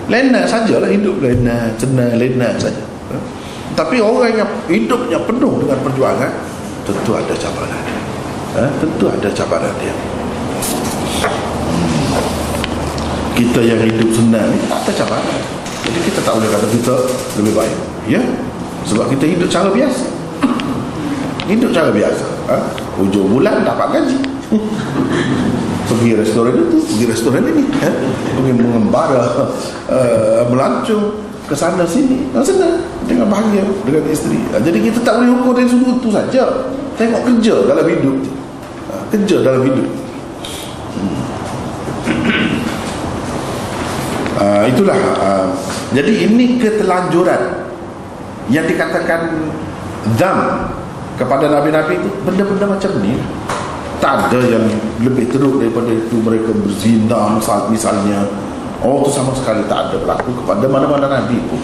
Lena sajalah hidup, lena, senang, lena saja. Tapi orang yang hidupnya penuh dengan perjuangan, tentu ada cabaran. Tentu ada cabaran dia. Kita yang hidup senang ni tak ada cabaran. Jadi kita tak boleh kata kita lebih baik, ya? Sebab kita hidup cara biasa. Hidup cara biasa. Hujung bulan dapat gaji. Pergi restoran itu, pergi restoran ini, pergi mengembara, melancong ke sana sini, senang, dengan bahagia dengan isteri. Jadi kita tak boleh ukur dari sudut itu saja. Tengok kerja dalam hidup, kerja dalam hidup. Itulah. Jadi ini ketelanjuran yang dikatakan dzam kepada nabi-nabi itu, benda-benda macam ni. tak ada yang lebih teruk daripada itu. Mereka berzina misalnya. Itu sama sekali tak ada berlaku kepada mana-mana Nabi pun.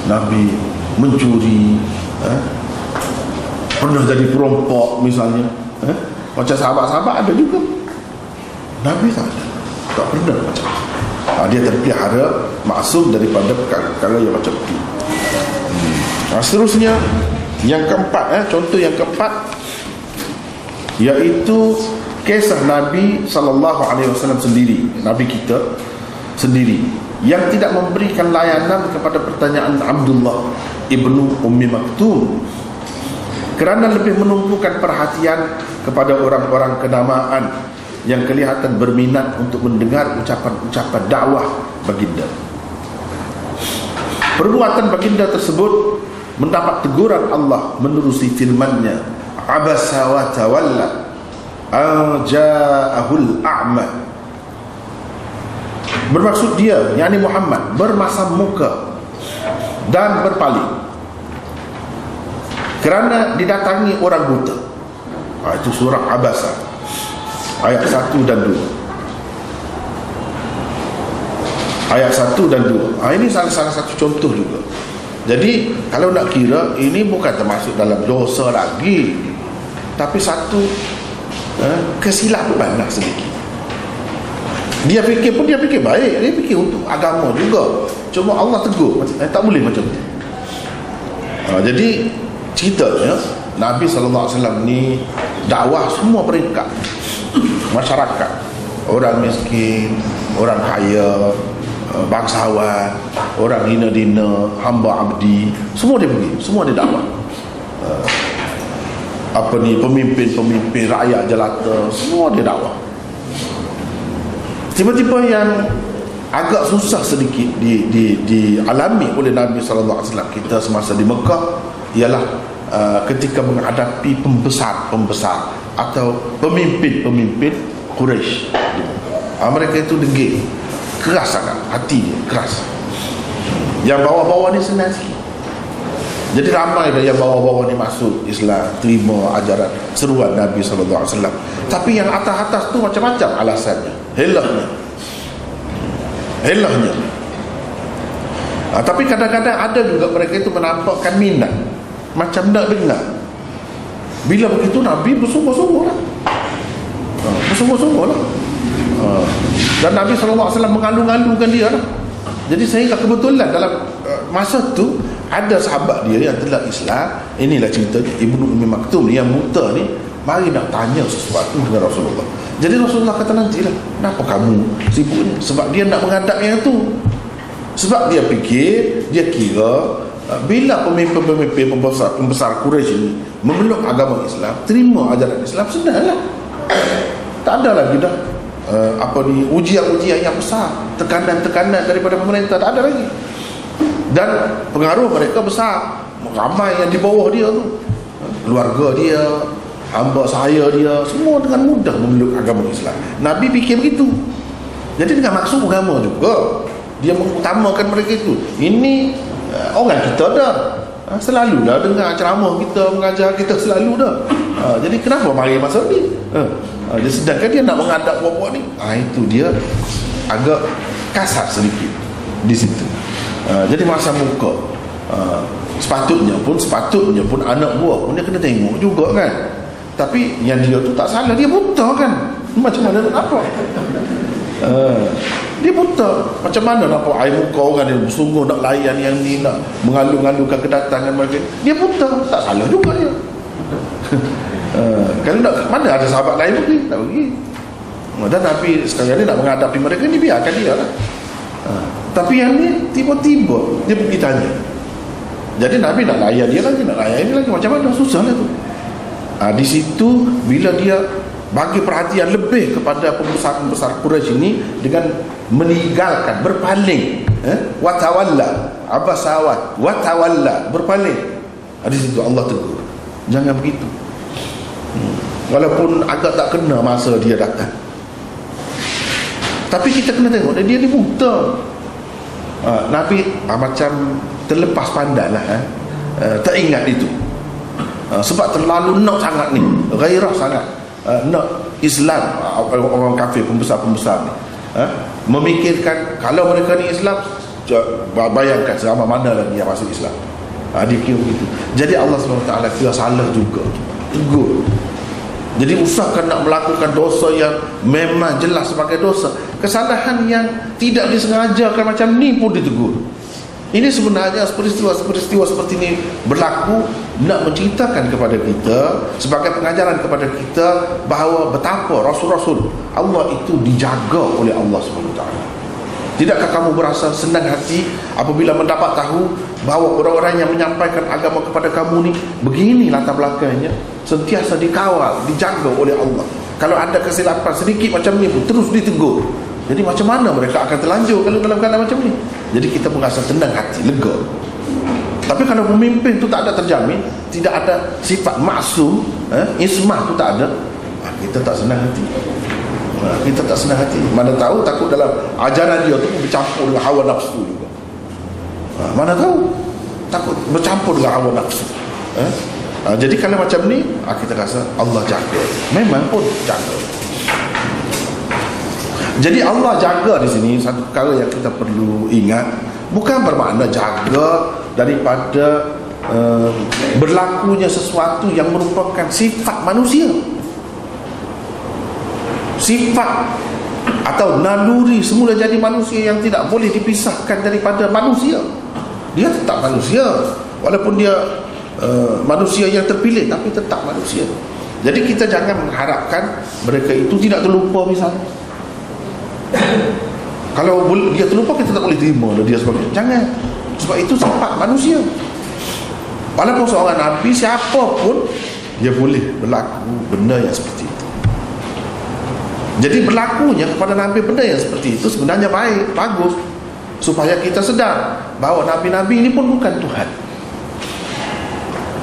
Nabi mencuri, pernah jadi perampok misalnya, macam sahabat-sahabat ada juga. Nabi tak ada, tak pernah macam itu. Dia terpelihara maksum daripada perkara-perkara yang macam itu. Seterusnya yang keempat, contoh yang keempat, iaitu kisah Nabi SAW sendiri, Nabi kita sendiri, yang tidak memberikan layanan kepada pertanyaan Abdullah ibnu Ummi Maktum, kerana lebih menumpukan perhatian kepada orang-orang kenamaan yang kelihatan berminat untuk mendengar ucapan-ucapan dakwah baginda. Perbuatan baginda tersebut mendapat teguran Allah menerusi firman-Nya, abasa wa tawalla ja'ahul a'ma. Bermaksud dia, yakni Muhammad, bermasam muka dan berpaling kerana didatangi orang buta. Itu surah Abasa ayat 1 dan 2. Ayat 1 dan 2. Ini salah satu contoh juga. Jadi kalau nak kira, ini bukan termasuk dalam dosa lagi, tapi satu kesilapan lah sedikit. Dia fikir pun dia fikir baik, dia fikir untuk agama juga, cuma Allah tegur tak boleh macam tu. Jadi ceritanya Nabi SAW ni dakwah semua peringkat masyarakat, orang miskin, orang kaya, bangsawan, orang hina-dina, hamba abdi, semua dia pergi, semua dia dakwah. Pemimpin-pemimpin rakyat jelata, semua dia dakwah. Tiba-tiba yang agak susah sedikit dialami oleh Nabi SAW kita semasa di Mekah ialah ketika menghadapi pembesar-pembesar atau pemimpin-pemimpin Quraisy. Mereka itu degil, keras sangat, hati dia keras. Yang bawah-bawah ni senang sikit. Jadi ramai yang bawah-bawah ni masuk Islam, terima ajaran seruan Nabi SAW. Tapi yang atas-atas tu macam-macam alasannya, helahnya. Tapi kadang-kadang ada juga mereka itu menampakkan minat, macam nak dengar. Bila begitu Nabi bersungguh-sungguh lah, dan Nabi SAW mengalu-alukan dia lah. Jadi sehingga kebetulan dalam masa tu ada sahabat dia yang telah Islam. Inilah cerita Ibnu Ummi Maktum yang buta ni, mari nak tanya sesuatu dengan Rasulullah. Jadi Rasulullah kata, nantilah, kenapa kamu sibuk ni? Sebab dia nak menghadap yang tu. Sebab dia fikir, dia kira bila pemimpin-pemimpin pembesar Quraisy ini memeluk agama Islam, terima ajaran Islam, senanglah. Tak ada lagi dah ujian-ujian yang besar, tekanan-tekanan daripada pemerintah, tak ada lagi. Dan pengaruh mereka besar, ramai yang di bawah dia tu, keluarga dia, hamba saya dia, semua dengan mudah memeluk agama Islam. Nabi fikir begitu. Jadi dengan maksud agama juga, dia mengutamakan mereka itu. Ini orang kita dah selalu dah dengar ceramah kita, mengajar kita selalu dah. Jadi kenapa mari masa ni? Dia sedangkan dia nak menghadap puak-puak ni, itu dia agak kasar sedikit di situ. Jadi masa muka, sepatutnya pun anak buah pun dia kena tengok juga kan. Tapi yang dia tu tak salah, dia buta kan. Macam mana nak apa? Dia buta. Macam mana nak apa air muka orang dia bersungguh nak layan yang ni, nak mengalu-alukan kedatangan mereka. Dia buta, tak salah juga dia. Kalau nak, mana ada sahabat lain pergi, tak pergi. Dan Nabi sekali ni nak menghadapi mereka ni, biarkan dia lah. Tapi yang ni tiba-tiba dia pergi tanya. Jadi Nabi nak layan dia lagi, nak layan dia lagi, macam mana? Susah lah tu. Di situ bila dia bagi perhatian lebih kepada pembesar-pembesar Quraisy ini dengan meninggalkan, berpaling, watawalla, abasawat, watawalla, berpaling. Di situ Allah tegur, jangan begitu. Walaupun agak tak kena masa dia datang, tapi kita kena tengok dia ni buta. Nabi macam terlepas pandang lah, tak ingat itu. Sebab terlalu nak sangat ni, gairah sangat nak Islam, orang kafir pembesar-pembesar ni memikirkan kalau mereka ni Islam, bayangkan seramai mana lagi yang masuk Islam. Dia kira begitu. Jadi Allah SWT kira salah juga, tegur. Jadi usahakan nak melakukan dosa yang memang jelas sebagai dosa. Kesalahan yang tidak disengajakan macam ni pun ditegur. Ini sebenarnya peristiwa seperti ini berlaku nak menceritakan kepada kita, sebagai pengajaran kepada kita bahawa betapa Rasul-Rasul Allah itu dijaga oleh Allah SWT. Tidakkah kamu berasa senang hati apabila mendapat tahu bahawa orang-orang yang menyampaikan agama kepada kamu ni begini latar belakangnya, sentiasa dikawal, dijaga oleh Allah. Kalau ada kesilapan sedikit macam ni pun terus ditegur. Jadi macam mana mereka akan terlanjur kalau dalam keadaan macam ni? Jadi kita merasa tenang hati, lega. Tapi kalau pemimpin tu tak ada terjamin, tidak ada sifat maksum, ismah tu tak ada, kita tak senang hati. Kita tak senang hati. Mana tahu takut dalam ajaran dia tu bercampur dengan hawa nafsu juga. Mana tahu takut bercampur dengan hawa nafsu. Jadi kalau macam ni, kita rasa Allah jaga. Memang pun jaga. Jadi Allah jaga di sini satu perkara yang kita perlu ingat, bukan bermakna jaga daripada berlakunya sesuatu yang merupakan sifat manusia, sifat atau naluri semula jadi manusia yang tidak boleh dipisahkan daripada manusia. Dia tetap manusia, walaupun dia manusia yang terpilih, tapi tetap manusia. Jadi kita jangan mengharapkan mereka itu tidak terlupa misalnya. Kalau dia terlupa, kita tak boleh terima dia sebagai, jangan. Sebab itu sifat manusia. Walaupun seorang Nabi, siapa pun dia boleh berlaku benda yang seperti itu. Jadi berlakunya kepada Nabi benda yang seperti itu sebenarnya baik, bagus, supaya kita sedar bahawa Nabi-Nabi ini pun bukan Tuhan.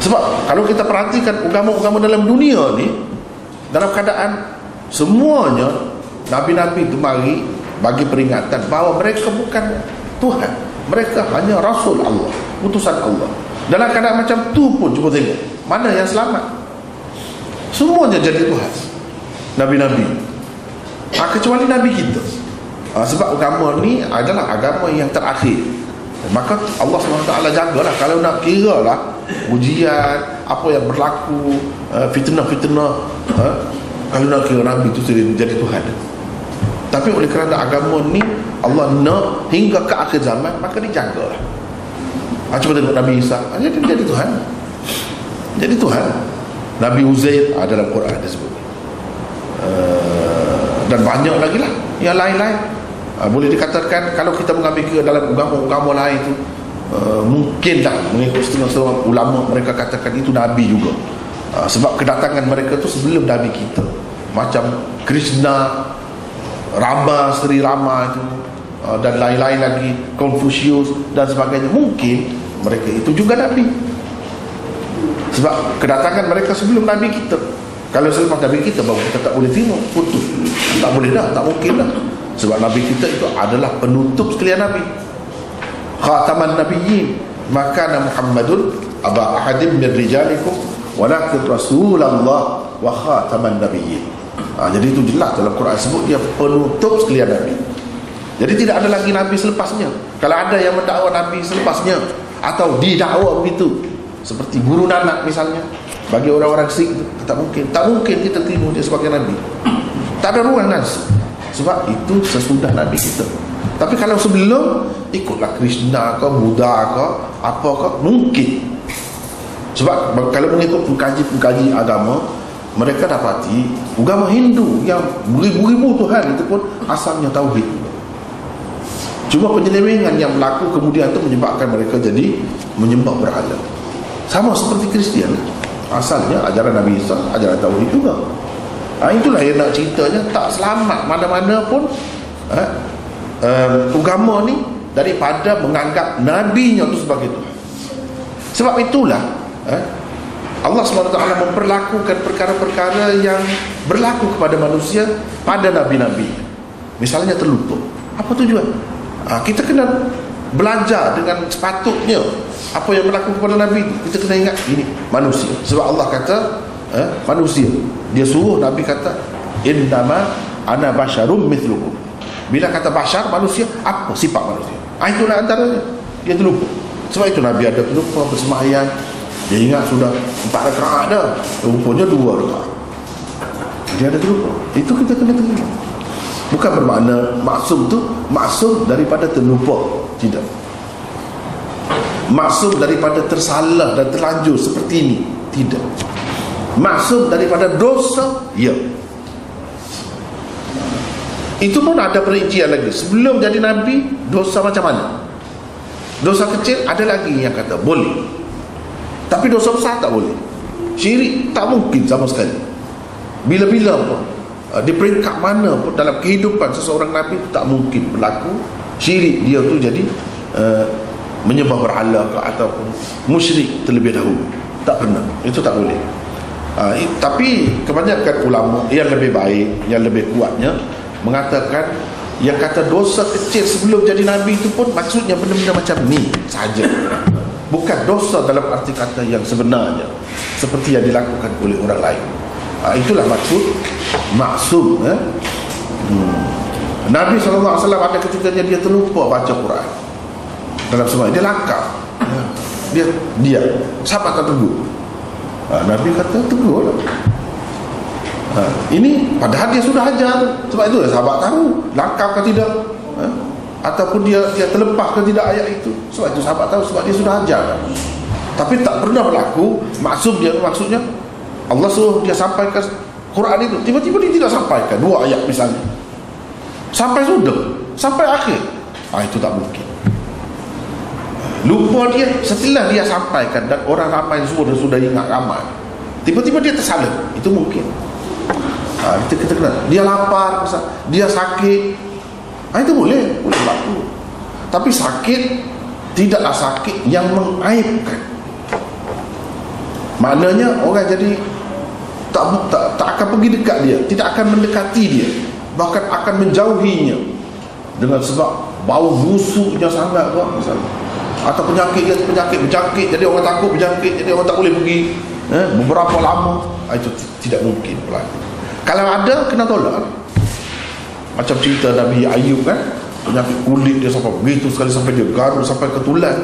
Sebab kalau kita perhatikan agama-agama dalam dunia ni, dalam keadaan semuanya Nabi-Nabi itu mari bagi peringatan bahawa mereka bukan Tuhan, mereka hanya Rasul Allah, utusan Allah. Dalam keadaan macam tu pun cuba tengok mana yang selamat. Semuanya jadi Tuhan, Nabi-Nabi, kecuali Nabi kita. Sebab agama ni adalah agama yang terakhir. Maka Allah SWT jagalah. Kalau nak kira lah ujian, apa yang berlaku, fitnah-fitnah, kalau nak kira Nabi itu jadi Tuhan. Tapi oleh kerana agama ni Allah nak hingga ke akhir zaman, maka dijagalah. Cuba tengok Nabi Isa, jadi Tuhan. Jadi Tuhan. Nabi Uzair dalam Quran disebut. Dan banyak lagi lah yang lain-lain. Boleh dikatakan kalau kita mengambil kira dalam agama-agama lain itu, mungkinlah mengikut setengah-setengah ulama mereka katakan itu Nabi juga. Sebab kedatangan mereka tu sebelum Nabi kita. Macam Krishna, Rama, Sri Rama itu, dan lain-lain lagi, Confucius dan sebagainya, mungkin mereka itu juga Nabi. Sebab kedatangan mereka sebelum Nabi kita. Kalau selepas Nabi kita baru kita tak boleh terima, putus. Tak boleh dah, tak mungkin dah. Sebab Nabi kita itu adalah penutup sekalian Nabi, khataman nabiyyin. Maka Muhammadun aba ahadim min rijalikum walakin Rasulullah wa khataman nabiyyin. Jadi itu jelas dalam Quran sebut dia penutup sekalian Nabi. Jadi tidak ada lagi Nabi selepasnya. Kalau ada yang mendakwa Nabi selepasnya atau didakwa begitu, seperti Guru Nanak misalnya, bagi orang-orang Sikh itu tak mungkin kita terima dia sebagai Nabi. Tak ada ruang nas. Sebab itu sesudah Nabi kita. Tapi kalau sebelum, ikutlah Krishna ke, Buddha ke, apa ke, mungkin. Sebab kalau mengikut pengkaji agama, mereka dapati agama Hindu yang beribu-ribu Tuhan itu pun asalnya tauhid. Cuma penyelewengan yang berlaku kemudian itu menyebabkan mereka jadi menyembah berhala. Sama seperti Kristian, asalnya ajaran Nabi Isa, ajaran tauhid juga. Itulah yang nak ceritanya, tak selamat mana-mana pun agama ni daripada menganggap nabinya itu sebagai Tuhan. Sebab itulah Allah SWT memperlakukan perkara-perkara yang berlaku kepada manusia pada nabi-nabi. Misalnya terlupa, apa tujuan? Kita kena belajar dengan sepatutnya apa yang berlaku kepada nabi. Kita kena ingat ini manusia. Sebab Allah kata manusia. Dia suruh Nabi kata innama ana basyarum mithlukum. Bila kata bashar, manusia, apa sifat manusia? Itulah antaranya. Dia terlupa. Sebab itu Nabi ada terlupa bersemayang. Dia ingat sudah 4 rakaat dah, rupanya 2 rakaat. Dia ada terlupa. Itu kita kena terima. Bukan bermakna maksum tu maksum daripada terlupa. Tidak. Maksum daripada tersalah dan terlanjur seperti ini. Tidak. Maksum daripada dosa. Ya. Itu pun ada perincian lagi. Sebelum jadi Nabi, dosa macam mana? Dosa kecil ada lagi yang kata boleh, tapi dosa besar tak boleh. Syirik tak mungkin sama sekali. Bila-bila pun, di peringkat mana pun dalam kehidupan seseorang Nabi, tak mungkin berlaku syirik dia tu jadi menyembah berhala ataupun musyrik terlebih dahulu. Tak pernah. Itu tak boleh. Tapi kebanyakan ulama yang lebih baik, yang lebih kuatnya mengatakan yang kata dosa kecil sebelum jadi Nabi itu pun maksudnya benda-benda macam ni sahaja, bukan dosa dalam arti kata yang sebenarnya seperti yang dilakukan oleh orang lain. Itulah maksud maksum. Nabi SAW ada ketikanya dia terlupa baca Quran dalam semua. Dia langkah, dia sahabat kata tegur. Nabi kata tegur lah. Ini padahal dia sudah ajar. Sebab itu sahabat tahu langkah ke tidak, ataupun dia terlepas ke tidak ayat itu. Sebab itu sahabat tahu, sebab dia sudah ajar. Tapi tak pernah berlaku maksud dia, maksudnya Allah suruh dia sampaikan Quran itu, tiba-tiba dia tidak sampaikan 2 ayat misalnya, sampai akhir. Itu tak mungkin. Lupa dia setelah dia sampaikan dan orang ramai sudah ingat ramai, tiba-tiba dia tersalah. Itu mungkin. Kita kena, dia lapar, dia sakit, itu boleh berlaku. Tapi sakit tidaklah sakit yang mengaibkan. Maknanya orang jadi tak akan pergi dekat dia, tidak akan mendekati dia, bahkan akan menjauhinya dengan sebab bau busuknya sangat misalnya. Atau penyakit berjangkit, jadi orang takut berjangkit, jadi orang tak boleh pergi beberapa lama. Itu tidak mungkin berlaku. Kalau ada, kena tolak. Macam cerita Nabi Ayub kan, penyakit kulit dia sampai begitu sekali, sampai dia garuk sampai ke tulang,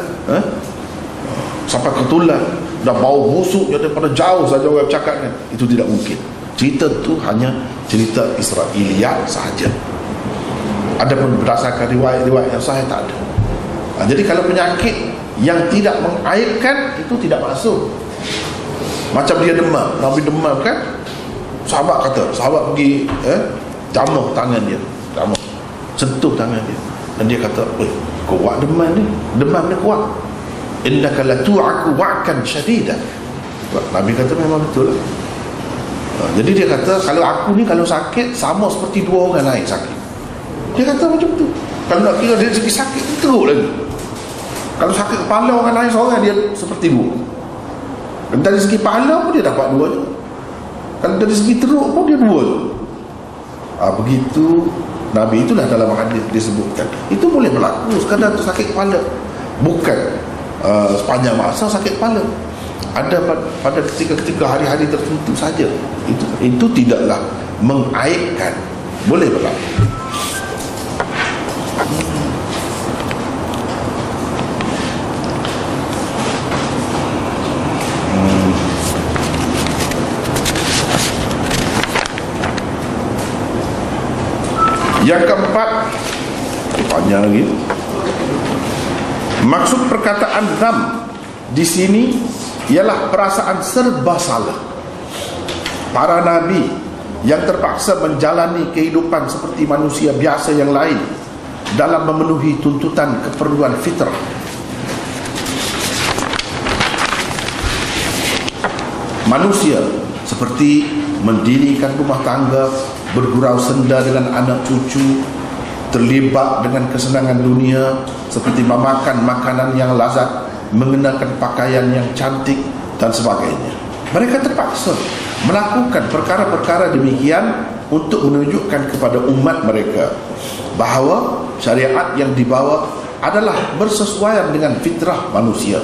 sampai ke tulang, dah bau busuknya daripada jauh saja orang bercakap kan. Itu tidak mungkin. Cerita tu hanya cerita Israiliyat sahaja. Adapun berdasarkan riwayat-riwayat yang sahih tak ada. Jadi kalau penyakit yang tidak mengaibkan, itu tidak masuk. Macam dia demam, Nabi demam kan, sahabat pergi jamah tangan dia, sentuh tangan dia, dan dia kata, kuat demam ni kuat. Innaka latu'aku wa'kan syadidan. Nabi kata memang betul lah. Jadi dia kata, kalau aku ni kalau sakit sama seperti 2 orang lain sakit. Dia kata macam tu. Kalau nak kira dari segi sakit, teruk lagi. Kalau sakit kepala orang lain seorang, dia seperti 2. Dan dari segi pahala pun dia dapat 2 je. Kalau dari segi teruk pun dia 2 je. Begitu Nabi, itulah dalam hadis disebutkan. Itu boleh berlaku sekadar tu sakit kepala, bukan sepanjang masa sakit kepala. Ada pada ketika-ketika hari-hari tertentu saja. Itu tidaklah mengaibkan, boleh berlaku. Yang keempat, panjang lagi. Maksud perkataan dam di sini ialah perasaan serba salah para nabi yang terpaksa menjalani kehidupan seperti manusia biasa yang lain dalam memenuhi tuntutan keperluan fitrah. Manusia seperti mendirikan rumah tangga, bergurau senda dengan anak cucu, terlibat dengan kesenangan dunia seperti memakan makanan yang lazat, mengenakan pakaian yang cantik dan sebagainya. Mereka terpaksa melakukan perkara-perkara demikian untuk menunjukkan kepada umat mereka bahawa syariat yang dibawa adalah bersesuaian dengan fitrah manusia.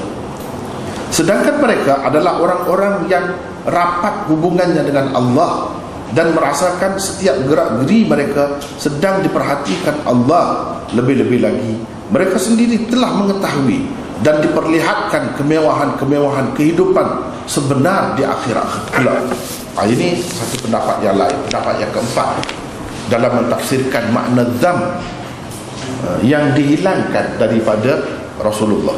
Sedangkan mereka adalah orang-orang yang rapat hubungannya dengan Allah dan merasakan setiap gerak-geri mereka sedang diperhatikan Allah. Lebih-lebih lagi, mereka sendiri telah mengetahui dan diperlihatkan kemewahan-kemewahan kehidupan sebenar di akhirat kelak. Ini satu pendapat yang lain, pendapat yang keempat dalam mentafsirkan makna dzam yang dihilangkan daripada Rasulullah.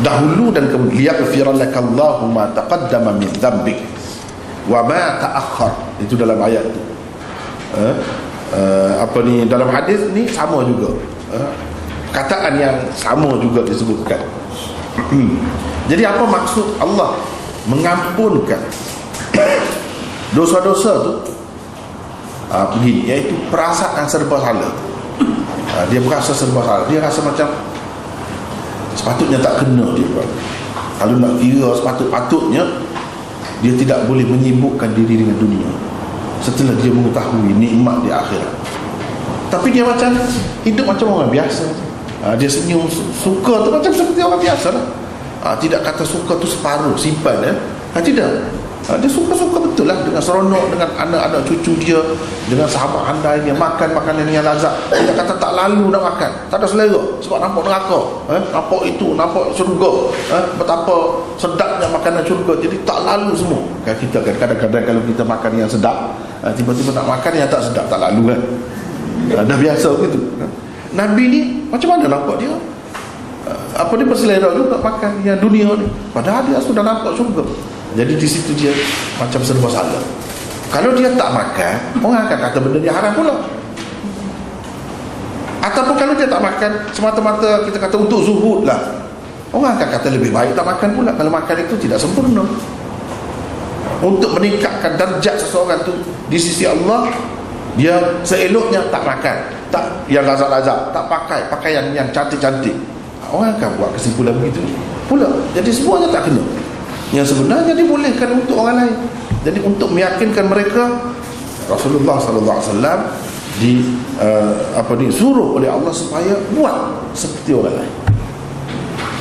Dahulu dan kemudian liyaghfirallahu ma taqaddama min dzambik wa ma ta'akhkhar. Itu dalam ayat tu. Dalam hadis ni sama juga. Kataan yang sama juga disebutkan. Jadi apa maksud Allah mengampunkan dosa-dosa tu? Begini, iaitu perasaan serba salah. Dia berasa serba salah. Dia rasa macam sepatutnya tak kena dia. Kalau nak kira sepatutnya dia tidak boleh menyibukkan diri dengan dunia setelah dia mengetahui nikmat di akhirat. Tapi dia macam hidup macam orang biasa. Dia senyum, suka tu macam seperti orang biasa lah. Tidak kata suka tu separuh, simpan tidak. Dia suka-suka betul lah dengan seronok, dengan anak-anak cucu dia, dengan sahabat handai dia makan makanan yang lazat. Dia kata tak lalu nak makan, tak ada selera sebab nampak neraka, nampak itu, nampak syurga, betapa sedapnya makanan syurga. Jadi tak lalu semua. Kita kan kadang-kadang kalau kita makan yang sedap, tiba-tiba nak makan yang tak sedap, tak lalu kan. Dah biasa begitu. Nabi ni macam mana nampak dia? Dia berselera juga makan yang dunia ni, padahal dia sudah nampak syurga. Jadi di situ dia macam serba salah. Kalau dia tak makan, orang akan kata benda dia haram pula. Ataupun kalau dia tak makan semata-mata kita kata untuk zuhud lah, orang akan kata lebih baik tak makan pula. Kalau makan itu tidak sempurna. Untuk meningkatkan darjat seseorang tu di sisi Allah, dia seeloknya tak makan, tak yang lazat-lazat, tak pakai pakaian yang cantik-cantik. Orang akan buat kesimpulan begitu pula. Jadi semuanya tak kena. Yang sebenarnya dibolehkan untuk orang lain. Jadi untuk meyakinkan mereka, Rasulullah sallallahu alaihi wasallam disuruh oleh Allah supaya buat seperti orang lain.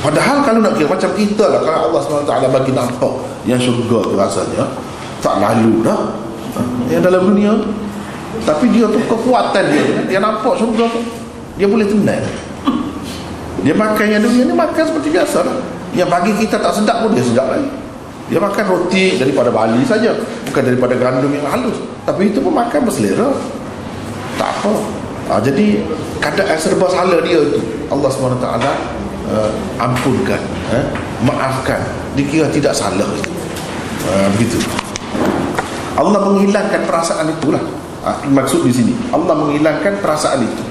Padahal kalau nak kira macam kita lah, kalau Allah SWT bagi nampak yang syurga tu rasanya tak lalu dah yang dalam dunia. Tapi dia tu kekuatan dia nampak syurga tu, dia boleh tenang. Dia makan yang dunia ni makan seperti biasa lah. Yang bagi kita tak sedap pun dia sedap lagi. Dia makan roti daripada Bali saja, bukan daripada gandum yang halus, tapi itu pun makan berselera, tak apa. Jadi keadaan serba salah dia tu Allah SWT ampunkan, maafkan, dikira tidak salah. Begitu. Allah menghilangkan perasaan itulah. Maksud di sini Allah menghilangkan perasaan itu.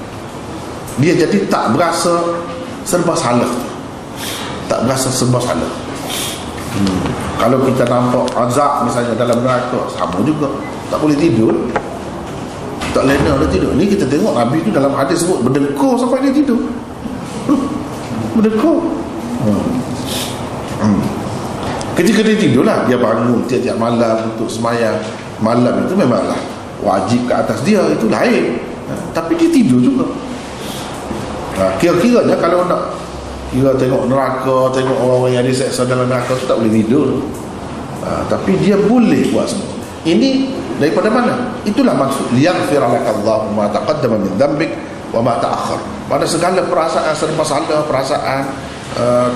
Dia jadi tak berasa serba salah. Tak berasa serba salah. Kalau kita nampak azab misalnya dalam neraka, sama juga, tak boleh tidur, tak lena dia tidur. Ni kita tengok Nabi tu dalam hadis sebut berdengkur sampai dia tidur. Berdengkur. Ketika dia tidur lah, dia bangun tiap-tiap malam untuk semayang. Malam itu memanglah wajib ke atas dia, itu lain. Tapi dia tidur juga. Kira-kiranya kalau nak kira tengok neraka, tengok orang-orang yang diseksa dalam neraka tu tak boleh tidur. Tapi dia boleh buat semua. Ini daripada mana? Itulah maksud liyaghfirallahu ma taqaddama min dzambik wa ma ta'akhkhar. Pada segala perasaan serba salah, perasaan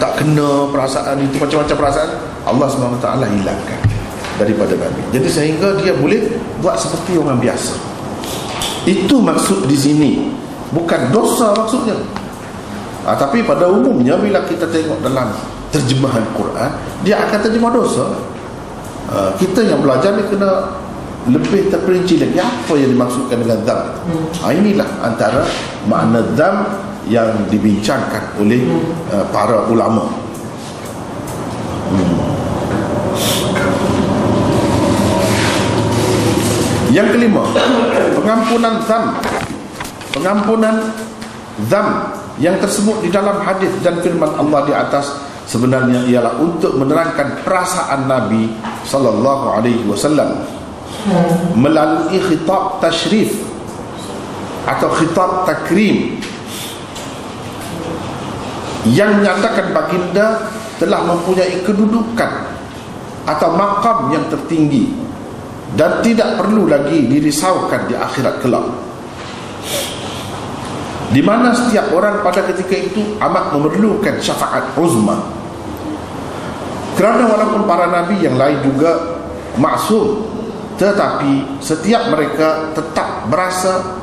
tak kena, perasaan itu macam-macam perasaan, Allah SWT hilangkan daripada Nabi. Jadi sehingga dia boleh buat seperti orang biasa. Itu maksud di sini. Bukan dosa maksudnya. Tapi pada umumnya bila kita tengok dalam terjemahan Quran, dia akan terjemah dosa. Kita yang belajar ni kena lebih terperinci lagi apa yang dimaksudkan dengan dzam. Inilah antara makna dzam yang dibincangkan oleh para ulama. Yang kelima, pengampunan dzam. Pengampunan dzam yang tersebut di dalam hadis dan firman Allah di atas sebenarnya ialah untuk menerangkan perasaan Nabi sallallahu alaihi wasallam melalui khitab tashrif atau khitab takrim yang menyatakan baginda telah mempunyai kedudukan atau makam yang tertinggi dan tidak perlu lagi dirisaukan di akhirat kelak, di mana setiap orang pada ketika itu amat memerlukan syafaat uzma. Kerana walaupun para nabi yang lain juga maksum, tetapi setiap mereka tetap berasa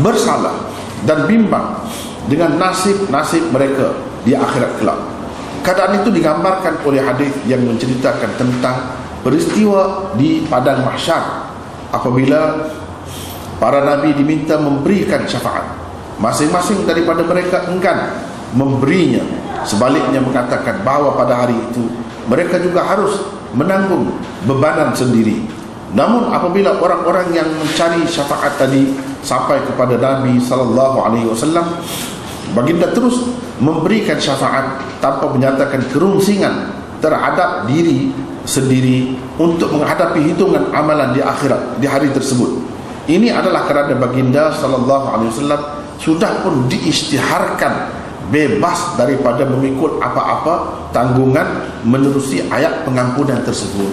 bersalah dan bimbang dengan nasib-nasib mereka di akhirat kelak. Keadaan itu digambarkan oleh hadis yang menceritakan tentang peristiwa di padang mahsyar apabila para nabi diminta memberikan syafaat. Masing-masing daripada mereka enggan memberinya, sebaliknya mengatakan bahawa pada hari itu mereka juga harus menanggung bebanan sendiri. Namun apabila orang-orang yang mencari syafaat tadi sampai kepada Nabi SAW, baginda terus memberikan syafaat tanpa menyatakan kerungsingan terhadap diri sendiri untuk menghadapi hitungan amalan di akhirat di hari tersebut. Ini adalah kerana baginda SAW sudah pun diisytiharkan bebas daripada memikul apa-apa tanggungan menerusi ayat pengampunan tersebut.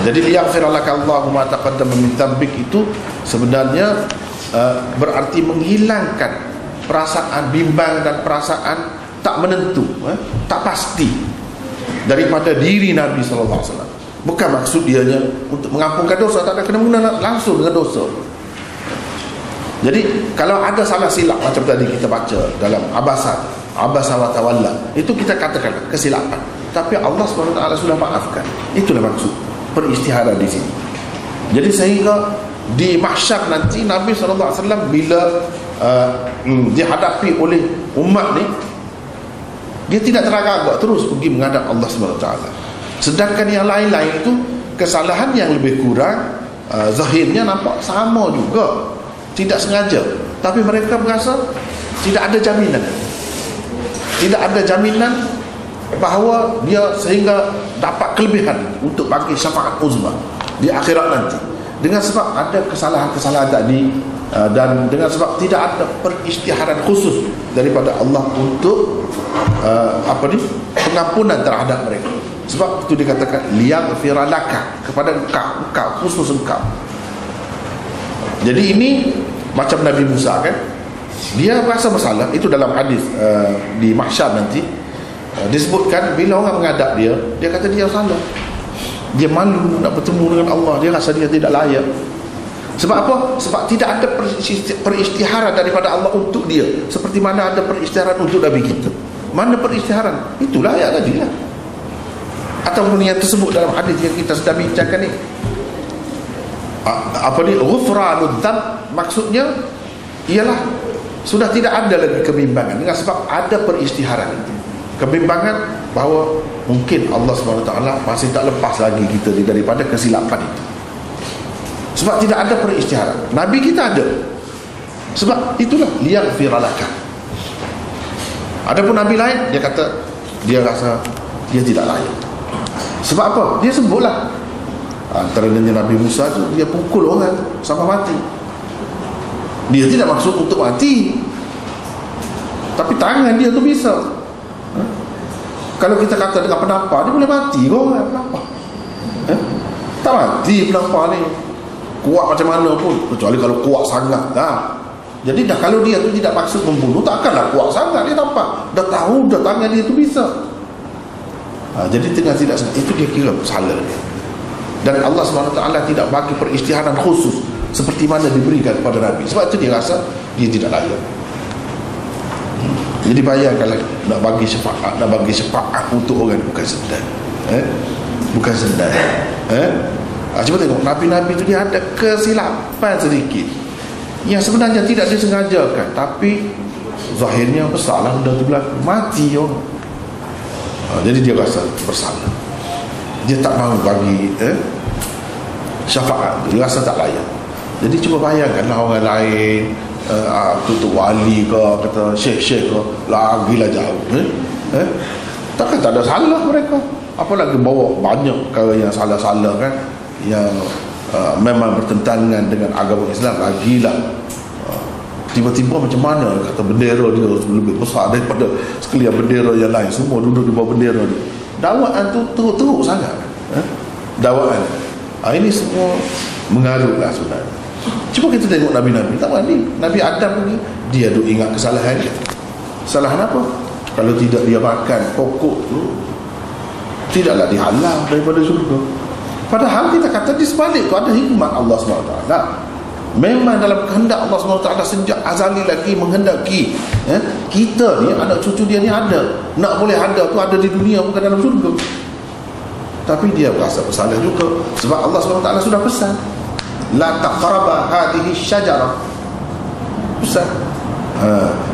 Jadi liyaghfiralaka Allahu ma taqaddama min dzambik itu sebenarnya berarti menghilangkan perasaan bimbang dan perasaan tak menentu, tak pasti daripada diri Nabi sallallahu alaihi wasallam. Bukan maksud dianya untuk mengampunkan dosa, tak ada kena-mengena langsung dengan dosa. Jadi kalau ada salah silap macam tadi kita baca dalam abasa wa tawalla, itu kita katakan kesilapan, tapi Allah SWT sudah maafkan. Itulah maksud peristiharan di sini. Jadi sehingga di mahsyar nanti Nabi SAW bila dihadapi oleh umat ni, dia tidak teragak-agak, terus pergi menghadap Allah SWT. Sedangkan yang lain-lain itu kesalahan yang lebih kurang zahirnya nampak sama juga, tidak sengaja, tapi mereka berasa tidak ada jaminan, tidak ada jaminan bahawa dia sehingga dapat kelebihan untuk bagi syafaat uzma di akhirat nanti, dengan sebab ada kesalahan-kesalahan tadi, dan dengan sebab tidak ada peristiharan khusus daripada Allah untuk pengampunan terhadap mereka. Sebab itu dikatakan liyaghfira laka, kepada engkau khusus engkau. Jadi ini macam Nabi Musa kan, dia rasa bersalah. Itu dalam hadis di mahsyar nanti disebutkan bila orang menghadap dia, dia kata dia salah, dia malu nak bertemu dengan Allah, dia rasa dia tidak layak. Sebab apa? Sebab tidak ada peristiharan daripada Allah untuk dia, seperti mana ada peristiharan untuk Nabi kita. Mana peristiharan? Itulah ayat tadi lah, ataupun yang tersebut dalam hadis yang kita sedang bincangkan ni. Ghufranud dzam, maksudnya ialah sudah tidak ada lagi kebimbangan, dengan sebab ada peristiharan itu. Kebimbangan bahawa mungkin Allah SWT masih tak lepas lagi kita daripada kesilapan itu, sebab tidak ada peristiharan. Nabi kita ada, sebab itulah liyaghfiralaka. Adapun Nabi lain, dia kata dia rasa dia tidak layak. Sebab apa? Dia sebutlah antaranya Nabi Musa tu, dia pukul orang sampai mati. Dia tidak maksud untuk mati, tapi tangan dia tu bisa. Kalau kita kata dengan penampar, dia boleh mati kau orang penampar. Tak mati penampar ni, kuat macam mana pun, kecuali kalau kuat sangat. Jadi dah, kalau dia tu tidak maksud membunuh, takkanlah kuat sangat dia nampak. Dah tahu dah tangan dia tu bisa. Jadi tengah tidak, itu dia kira salah dia. Dan Allah SWT tidak bagi peristiharan khusus seperti mana diberikan kepada Nabi. Sebab itu dia rasa dia tidak layak. Jadi bayangkanlah, nak bagi syafaat untuk orang bukan senang, bukan senang. Cuba tengok Nabi-Nabi itu dia ada kesilapan sedikit yang sebenarnya tidak disengajakan, tapi zahirnya bersalah, benda tu berlaku, mati orang. Jadi dia rasa bersalah, dia tak mahu bagi syafaat, dia rasa tak layak. Jadi cuba bayangkanlah orang lain, tutup wali ke, kata syekh-syekh ke, lagilah jauh. Takkan tak ada salah mereka, apalagi bawa banyak perkara yang salah-salah kan, yang memang bertentangan dengan agama Islam, lagilah tiba-tiba macam mana kata bendera dia lebih besar daripada sekalian bendera yang lain, semua duduk di bawah bendera dia. Dakwaan tu teruk sangat. Dakwaan ini semua mengarutlah sebenarnya. Cuba kita tengok Nabi-Nabi. Tak mandi Nabi Adam ni, dia duk ingat kesalahan dia. Kesalahan apa? Kalau tidak dia makan pokok tu, tidaklah dihalang daripada syurga. Padahal kita kata di sebalik tu ada hikmat Allah SWT. Memang dalam kehendak Allah SWT sejak azali lagi menghendaki kita ni, anak cucu dia ni ada. Nak boleh ada tu ada di dunia, bukan dalam syurga. Tapi dia berasa bersalah juga, sebab Allah SWT sudah pesan, la taqraba hadhihi syajarah. Pesan.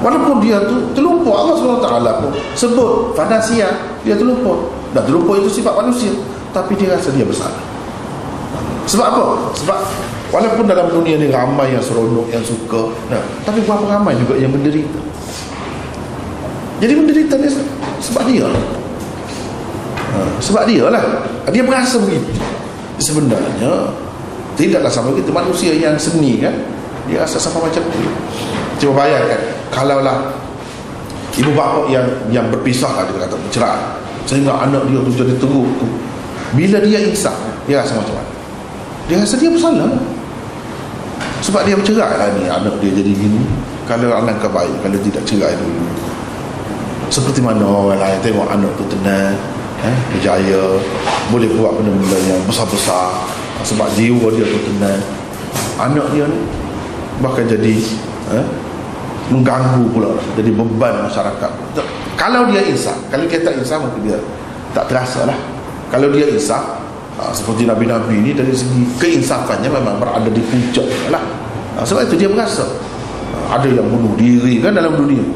Walaupun dia tu terlupa, Allah SWT pun sebut fanasia, dia terlupa. Dah terlupa itu sifat manusia, tapi dia rasa dia bersalah. Sebab apa? Sebab walaupun dalam dunia ni ramai yang seronok, yang suka, tapi berapa ramai juga yang menderita. Jadi menderita ni sebab dia, sebab dia lah, dia berasa begitu. Sebenarnya tidaklah sama kita manusia yang seni kan, dia rasa sama macam tu. Cuba bayangkan kalaulah ibu bapa yang berpisah lah, dia kata bercerai, sehingga anak dia tu jadi teruk tu, bila dia insaf, dia rasa macam mana? Dia rasa dia bersalah, sebab dia bercerai lah ni, anak dia jadi gini. Kalau alangkah baik kalau tidak cerai dulu. Seperti mana orang lain tengok anak tu tenang, berjaya, boleh buat benda-benda yang besar-besar, sebab jiwa dia tu tenang. Anak dia ni bahkan jadi mengganggu pula, jadi beban masyarakat. Kalau dia insaf, kalau dia tak insaf mungkin dia tak terasa lah. Kalau dia insaf, seperti Nabi-Nabi ni, dari segi keinsafannya memang berada di puncak lah. Sebab itu dia berasa. Ada yang bunuh diri kan dalam dunia,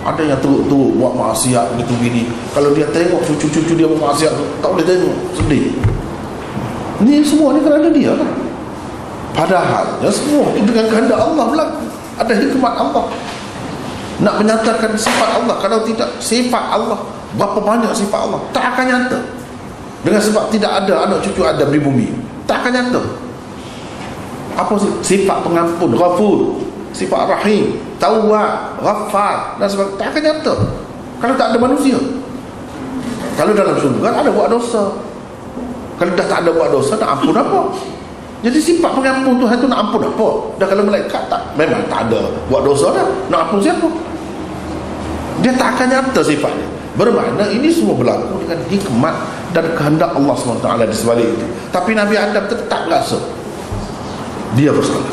ada yang teruk-teruk buat maksiat gitu gini. Kalau dia tengok cucu-cucu dia buat maksiat, tak boleh tengok, sedih. Ni semua ni kerana dia lah. Padahal ya, semua dengan kehendak Allah berlaku. Ada hikmat Allah nak menyatakan sifat Allah. Kalau tidak sifat Allah, berapa banyak sifat Allah, tak akan nyata. Dengan sebab tidak ada anak cucu Adam di bumi, tak akan nyata. Apa sih? Sifat pengampun, Ghafur, sifat Rahim, Tawwab, Ghaffar, dan sebagainya, tak akan nyata kalau tak ada manusia. Kalau dalam syurga ada buat dosa, kalau dah tak ada buat dosa, nak ampun apa? Jadi sifat pengampun Tuhan tu nak ampun apa? Dah kalau malaikat tak, memang tak ada buat dosa dah, nak ampun siapa? Dia tak akan nyata sifatnya. Bermakna ini semua berlaku dengan hikmat dan kehendak Allah SWT di sebalik itu. Tapi Nabi Adam tetap rasa dia bersalah.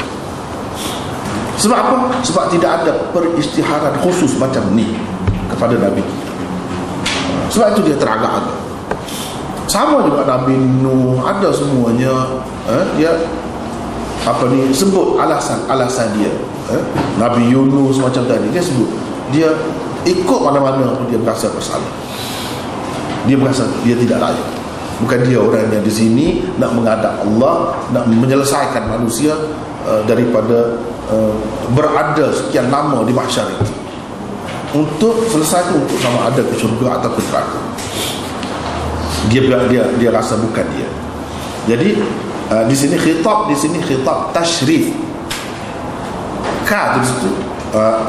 Sebab apa? Sebab tidak ada peristiharan khusus macam ni kepada Nabi. Sebab itu dia teragak-agak. Sama juga Nabi Nuh, ada semuanya. Dia sebut alasan dia. Nabi Yunus macam tadi, dia sebut, dia ikut mana-mana pun dia berasa bersalah. Dia berasa dia tidak layak. Bukan dia orang yang di sini nak menghadap Allah, nak menyelesaikan manusia daripada berada sekian lama di mahsyar itu. Untuk selesai itu, untuk sama ada ke syurga atau ke neraka. Dia rasa bukan dia. Jadi di sini khitab tashrif. Ka di situ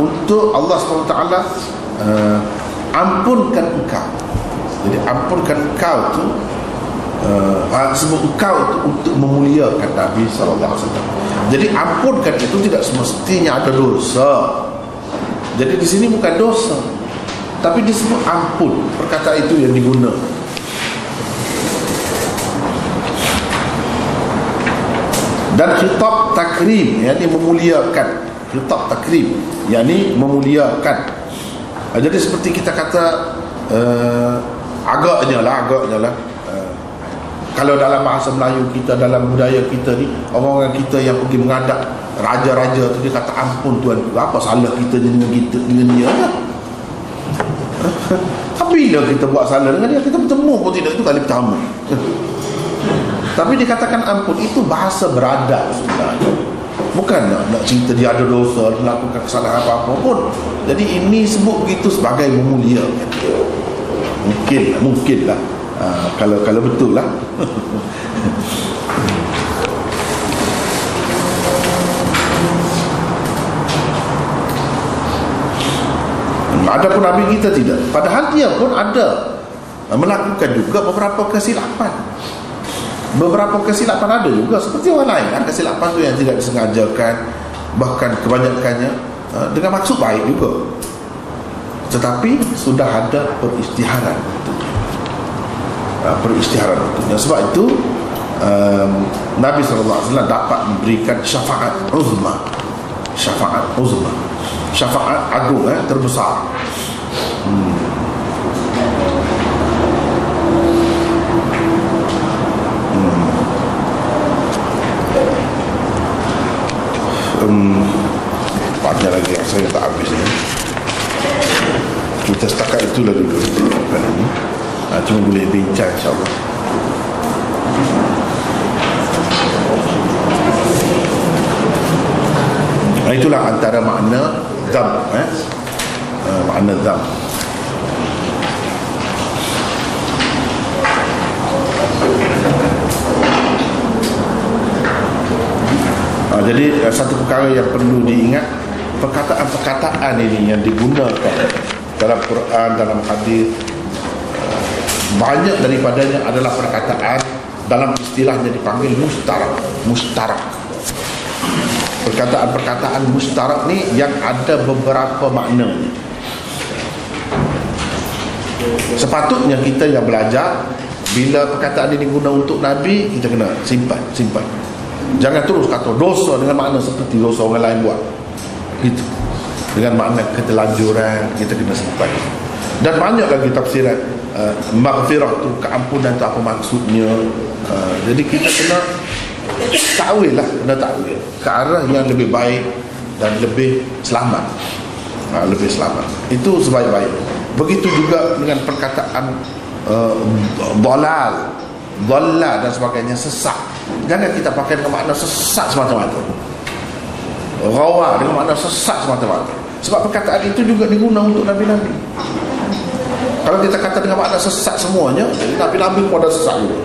untuk Allah SWT ampunkan engkau. Jadi ampunkan engkau tu sebut engkau tu untuk memuliakan Nabi SAW. Jadi ampunkan itu tidak semestinya ada dosa. Jadi di sini bukan dosa, tapi disebut ampun. Perkataan itu yang digunakan. Dan khitab takrim, yakni memuliakan. Khitab takrim, yakni memuliakan. Jadi seperti kita kata agaknya lah kalau dalam bahasa Melayu kita, dalam budaya kita ni, orang-orang kita yang pergi menghadap raja-raja tu, dia kata ampun tuan, apa salah kita dengan dia kan? Bila kita buat salah dengan dia, kita bertemu pun tidak, itu kali pertama. Tapi dikatakan ampun, itu bahasa beradab sebenarnya, bukan nak cerita dia ada dosa, melakukan kesalahan apa-apa pun. Jadi ini sebut begitu sebagai memuliakan. Mungkin lah kalau betul lah. Adapun Nabi kita tidak. Padahal dia pun ada melakukan juga beberapa kesilapan. Beberapa kesilapan ada juga seperti orang lain. Kesilapan tu yang tidak disengajakan, bahkan kebanyakannya dengan maksud baik juga, tetapi sudah ada peristiharan untuknya. Sebab itu Nabi SAW dapat memberikan syafaat uzma, syafaat agung, terbesar. Banyak lagi yang saya tak habis ni. Kita setakat itulah dulu kali ini. Cuma boleh bincang insyaAllah. Itulah antara makna dham, makna dham. Jadi satu perkara yang perlu diingat, perkataan-perkataan ini yang digunakan dalam Quran, dalam hadis, banyak daripadanya adalah perkataan dalam istilahnya dipanggil mustarak. Perkataan-perkataan mustarak ni yang ada beberapa maknanya. Sepatutnya kita yang belajar, bila perkataan ini guna untuk Nabi, kita kena simpan. Jangan terus kata dosa dengan makna seperti dosa orang lain buat. Itu dengan makna ketelanjuran, kita kena simpan. Dan banyak lagi tafsiran maghfirah tu, keampunan tu apa maksudnya. Jadi kita kena takwil ke arah yang lebih baik dan lebih selamat. Lebih selamat. Itu sebaik-baik. Begitu juga dengan perkataan dalal dan sebagainya, sesat. Jangan kita pakai dengan makna sesat semata-mata. Rawa dengan makna sesat semata-mata. Sebab perkataan itu juga diguna untuk Nabi-Nabi. Kalau kita kata dengan makna sesat semuanya, jadi Nabi-Nabi pun ada sesat juga.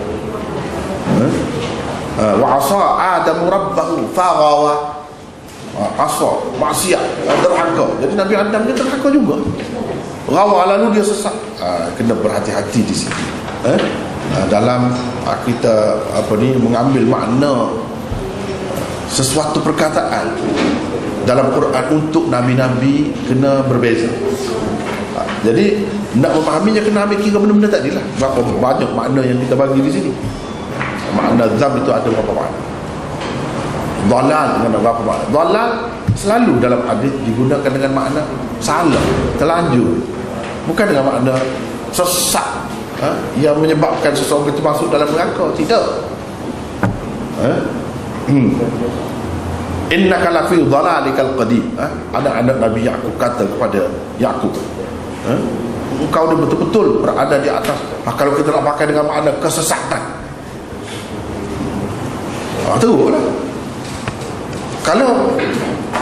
Wa asa Adamu rabbahu faghawa. Asa, maksiat, derhaka. Jadi Nabi Adam dia derhaka juga. Rawa, lalu dia sesat. Kena berhati-hati di sini. Dalam kita mengambil makna sesuatu perkataan dalam Quran untuk Nabi-Nabi kena berbeza. Jadi nak memahaminya kena ambil kira benda-benda tadi lah. Berapa banyak makna yang kita bagi di sini. Makna zam itu ada berapa makna. Dalal dengan berapa makna. Dalal selalu dalam hadis digunakan dengan makna salah, terlanjur, bukan dengan makna sesat, yang menyebabkan seseorang itu masuk dalam neraka. Tidak. Innaka lafi dhalalikal qadim. Anak-anak Nabi Yaqub kata kepada Yaqub, engkau ni betul-betul berada di atas, kalau kita nak pakai dengan makna kesesatan, teruk lah. Kalau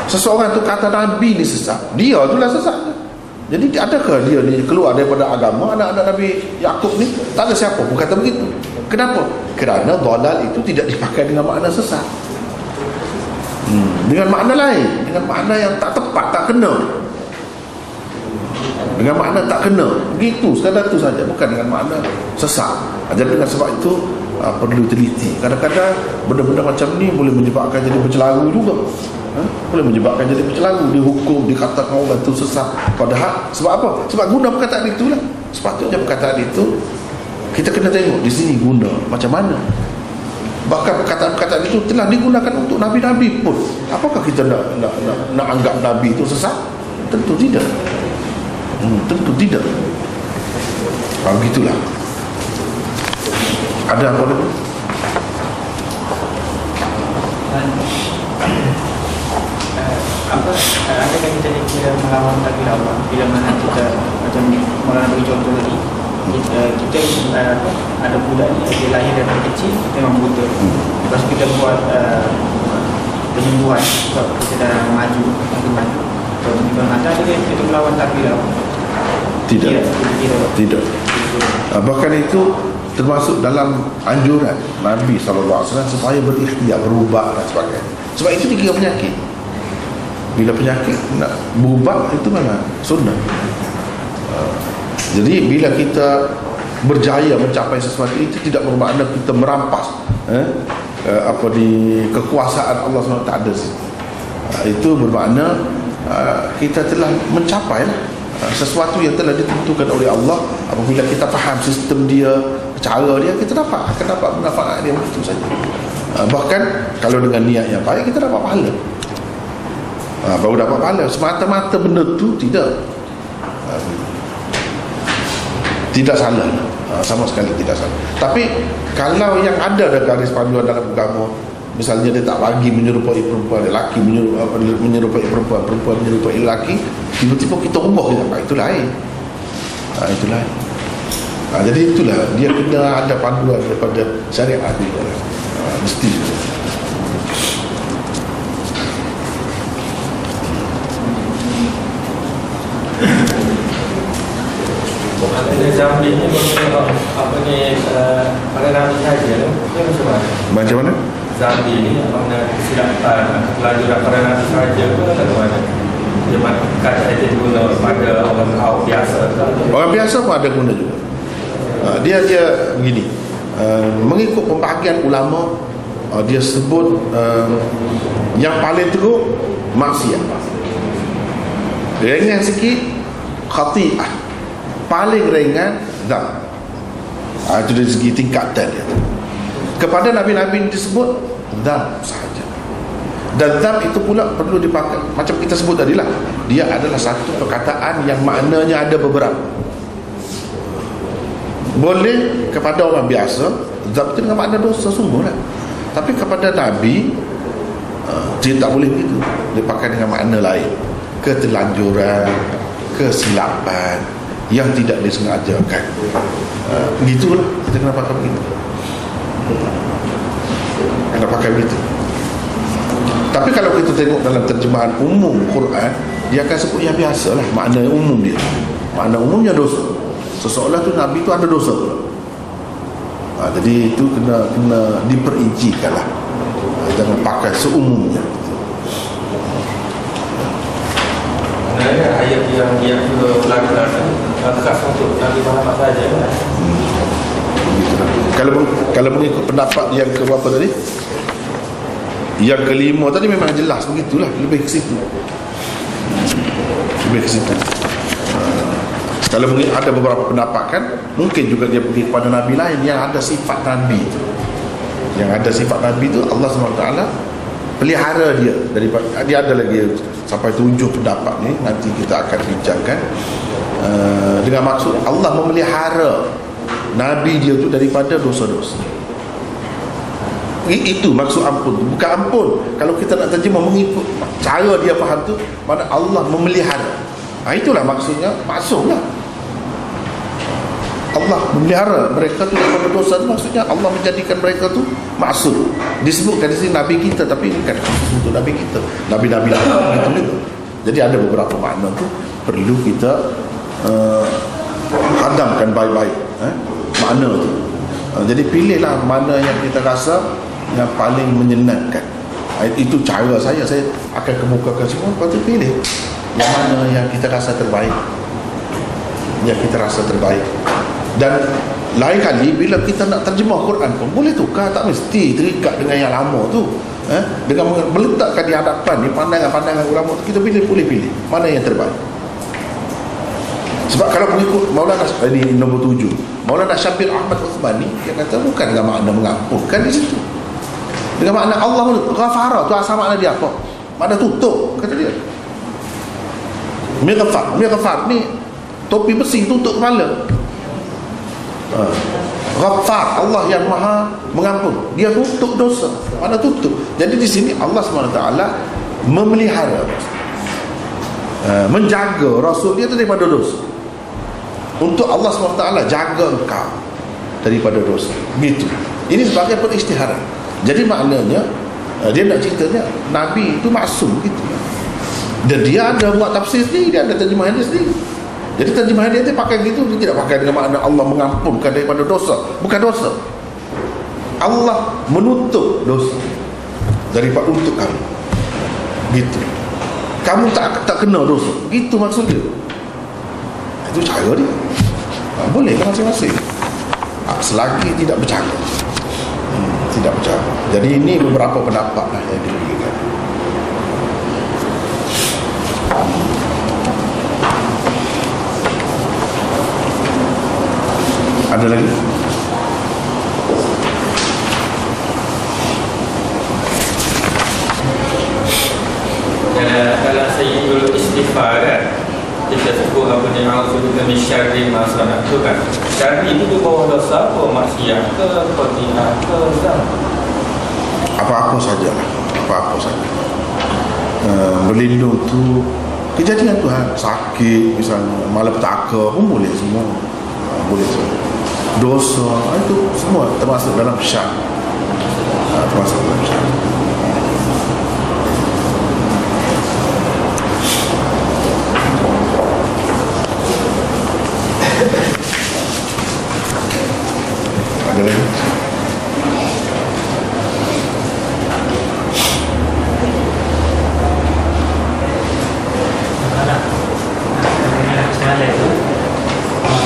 seseorang tu kata Nabi ni sesat, dia tu lah sesat. Jadi adakah dia ni keluar daripada agama? Anak-anak Nabi Yaqub ni tak ada siapa pun kata begitu. Kenapa? Kerana dalal itu tidak dipakai dengan makna sesat, dengan makna lain, dengan makna yang tak tepat, tak kena, dengan makna tak kena, begitu sekadar tu saja, bukan dengan makna sesat. Jadi dengan sebab itu perlu teliti. Kadang-kadang benda-benda macam ni boleh menyebabkan jadi bercelaru juga. Boleh menyebabkan jadi bercelaru, dihukum, dikatakan orang tu sesat. Padahal sebab apa? Sebab guna perkataan itulah. Sepatutnya perkataan itu kita kena tengok di sini guna macam mana. Bahkan perkataan-perkataan itu telah digunakan untuk Nabi-Nabi pun. Apakah kita nak anggap Nabi itu sesat? Tentu tidak. Tentu tidak. Begitulah. Ada apa lagi? Adakah kita dikira melawan takdir Allah bila mana kita macam Maulana bagi contoh tadi, kita ada budak ni dia lahir dari kecil memang buta, lepas kita buat penyembuhan sebab kita dah maju. Adakah kita melawan takdir Allah? Tidak. Bahkan itu termasuk dalam anjuran Nabi SAW supaya berikhtiar, berubah dan sebagainya. Sebab itu dikira penyakit. Bila penyakit nak berubah itu memang sunnah. Jadi bila kita berjaya mencapai sesuatu, itu tidak bermakna kita merampas di kekuasaan Allah SWT. Itu bermakna kita telah mencapai sesuatu yang telah ditentukan oleh Allah. Apabila kita faham sistem dia, cara dia, kita akan dapat manfaat dia begitu saja. Bahkan kalau dengan niat yang baik, kita dapat pahala. Baru dapat pahala. Semata-mata benda tu tidak salah, sama sekali tidak salah. Tapi kalau yang ada dalam garis panduan dalam agama, misalnya dia tak bagi menyerupai perempuan, lelaki menyerupai perempuan, perempuan menyerupai lelaki, tiba-tiba kita ubah kita, itu lain. Itu lain. Jadi itulah, dia kena ada panduan daripada syariat juga. Mesti. Zambi ni pada Nabi saja, macam mana? Zambi ni silapan pelajaran pada Nabi saja ke mana? Dia kata dia guna pada orang awam biasa. Orang biasa pun ada guna juga. Dia begini, mengikut pembahagian ulama, dia sebut yang paling teruk maksiat, ringan sikit khati'ah, paling ringan dzam. Itu dari segi tingkatan dia. Kepada nabi-nabi disebut dzam sahaja. Dan dzam itu pula perlu dipakai, macam kita sebut tadi lah, dia adalah satu perkataan yang maknanya ada beberapa. Boleh kepada orang biasa dzam itu dengan makna dosa sungguh lah. Tapi kepada nabi dia tak boleh begitu, dipakai dengan makna lain, ketelanjuran, kesilapan yang tidak disengajakan. Begitulah kita kena pakai begitu, kena pakai begitu. Tapi kalau kita tengok dalam terjemahan umum Quran, dia akan sebut yang biasalah, makna umum dia. Makna umumnya dosa. Seseolah tu nabi tu ada dosa pula. Jadi itu kena diperincikan lah. Jangan pakai seumumnya. Ayat yang pelaksanaan khas untuk Nabi Muhammad saja. Kalau mengikut pendapat yang ke berapa tadi? Yang kelima tadi memang jelas begitulah, lebih ke situ. Lebih ke situ. Kalau mungkin ada beberapa pendapat kan, mungkin juga dia pergi kepada nabi lain yang ada sifat nabi itu. Yang ada sifat nabi itu Allah SWT pelihara dia daripada, dia ada lagi sampai 7 pendapat ni, nanti kita akan bincangkan. Dengan maksud Allah memelihara nabi dia tu daripada dosa-dosa. Itu maksud ampun. Bukan ampun, kalau kita nak terjemah mengikut cara dia faham tu, mana Allah memelihara. Itulah maksudnya, maksudlah Allah memelihara mereka tu daripada dosa tu, maksudnya Allah menjadikan mereka tu maksud. Disebutkan di sini nabi kita, tapi ini kan khusus untuk nabi kita, nabi-nabi lain begitu juga. Jadi ada beberapa makna tu perlu kita hadamkan baik-baik makna tu. Jadi pilihlah mana yang kita rasa yang paling menyenangkan. Itu cara saya akan kemukakan semua. Lepas tu pilih yang mana yang kita rasa terbaik, Dan lain kali bila kita nak terjemah Quran pun boleh tukar, tak mesti terikat dengan yang lama tu. Dengan meletakkan di hadapan ni pandangan-pandangan ulama tu, kita boleh pilih mana yang terbaik. Sebab kalau mengikut Maulana ini nombor 7, Maulana Syabir Ahmad Uthmani, dia kata bukan dengan makna mengampunkan di situ. Dengan makna Allah ghafara tu asal makna dia apa? Makna tutup, kata dia. Mighfar ni topi besi tutup kepala. Ghaffar, Allah yang maha mengampun, dia tutup dosa, mana tutup. Jadi di sini Allah SWT memelihara, menjaga Rasul dia daripada dosa. Untuk Allah SWT jaga engkau daripada dosa, begitu. Ini sebagai peristiharan. Jadi maknanya dia nak ceritanya Nabi itu maksum gitu. Dan dia ada buat tafsir sendiri, dia ada terjemahan dia sendiri. Jadi terjemahan dia pakai gitu, dia tidak pakai dengan makna Allah mengampunkan daripada dosa. Bukan dosa, Allah menutup dosa daripada untuk kamu, gitu. Kamu tak kena dosa, gitu maksud dia. Itu cara dia. Boleh kan masing-masing. Selagi tidak bercara. Tidak bercara. Jadi ini beberapa pendapat lah yang diberikan. Ada lagi? Dalam Sayyidul Istighfar kan, kita sebut apa ni, a'udzubika min syarri ma sana'tu kan. Syarri itu tu bawah dosa apa, maksiat ke, khati'ah ke, Apa-apa sajalah. Apa-apa saja. Berlindung tu kejadian Tuhan, sakit misalnya, malapetaka pun boleh semua. Boleh semua. Dosa itu semua termasuk dalam syar. Termasuk dalam syar. Ada lagi?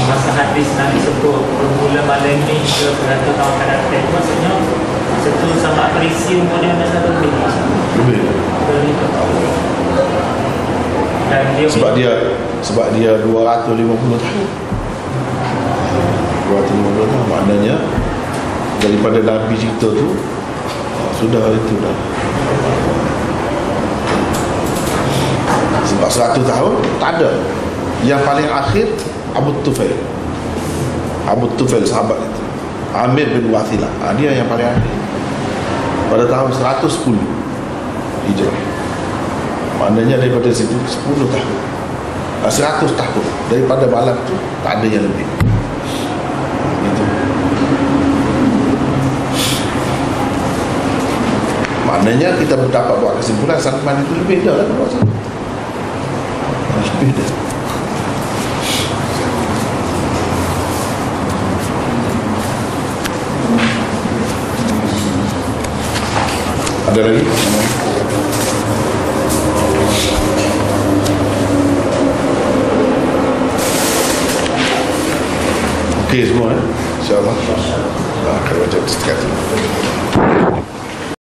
Masa hadis Nabi sebut bermula malam ni ke 100 tahun akan datang, maksudnya satu sama berisi umurnya masa lebih dan dia sebab dia 250 tahun. 250 tahun maknanya daripada Nabi cerita tu sudah itu dah. Sebab 100 tahun tak ada. Yang paling akhir Abu Tufail sahabat itu, Amir bin Wathilah, dia yang paling akhir pada tahun 110 Hijrah. Maknanya daripada situ 10 tahun 100 tahun daripada malam tu tak ada yang lebih. Itu maknanya kita dapat buat kesimpulan Salman itu lebih dah lah lebih dah. Ada lagi? Okey semua InsyaAllah. Akan baca sekian.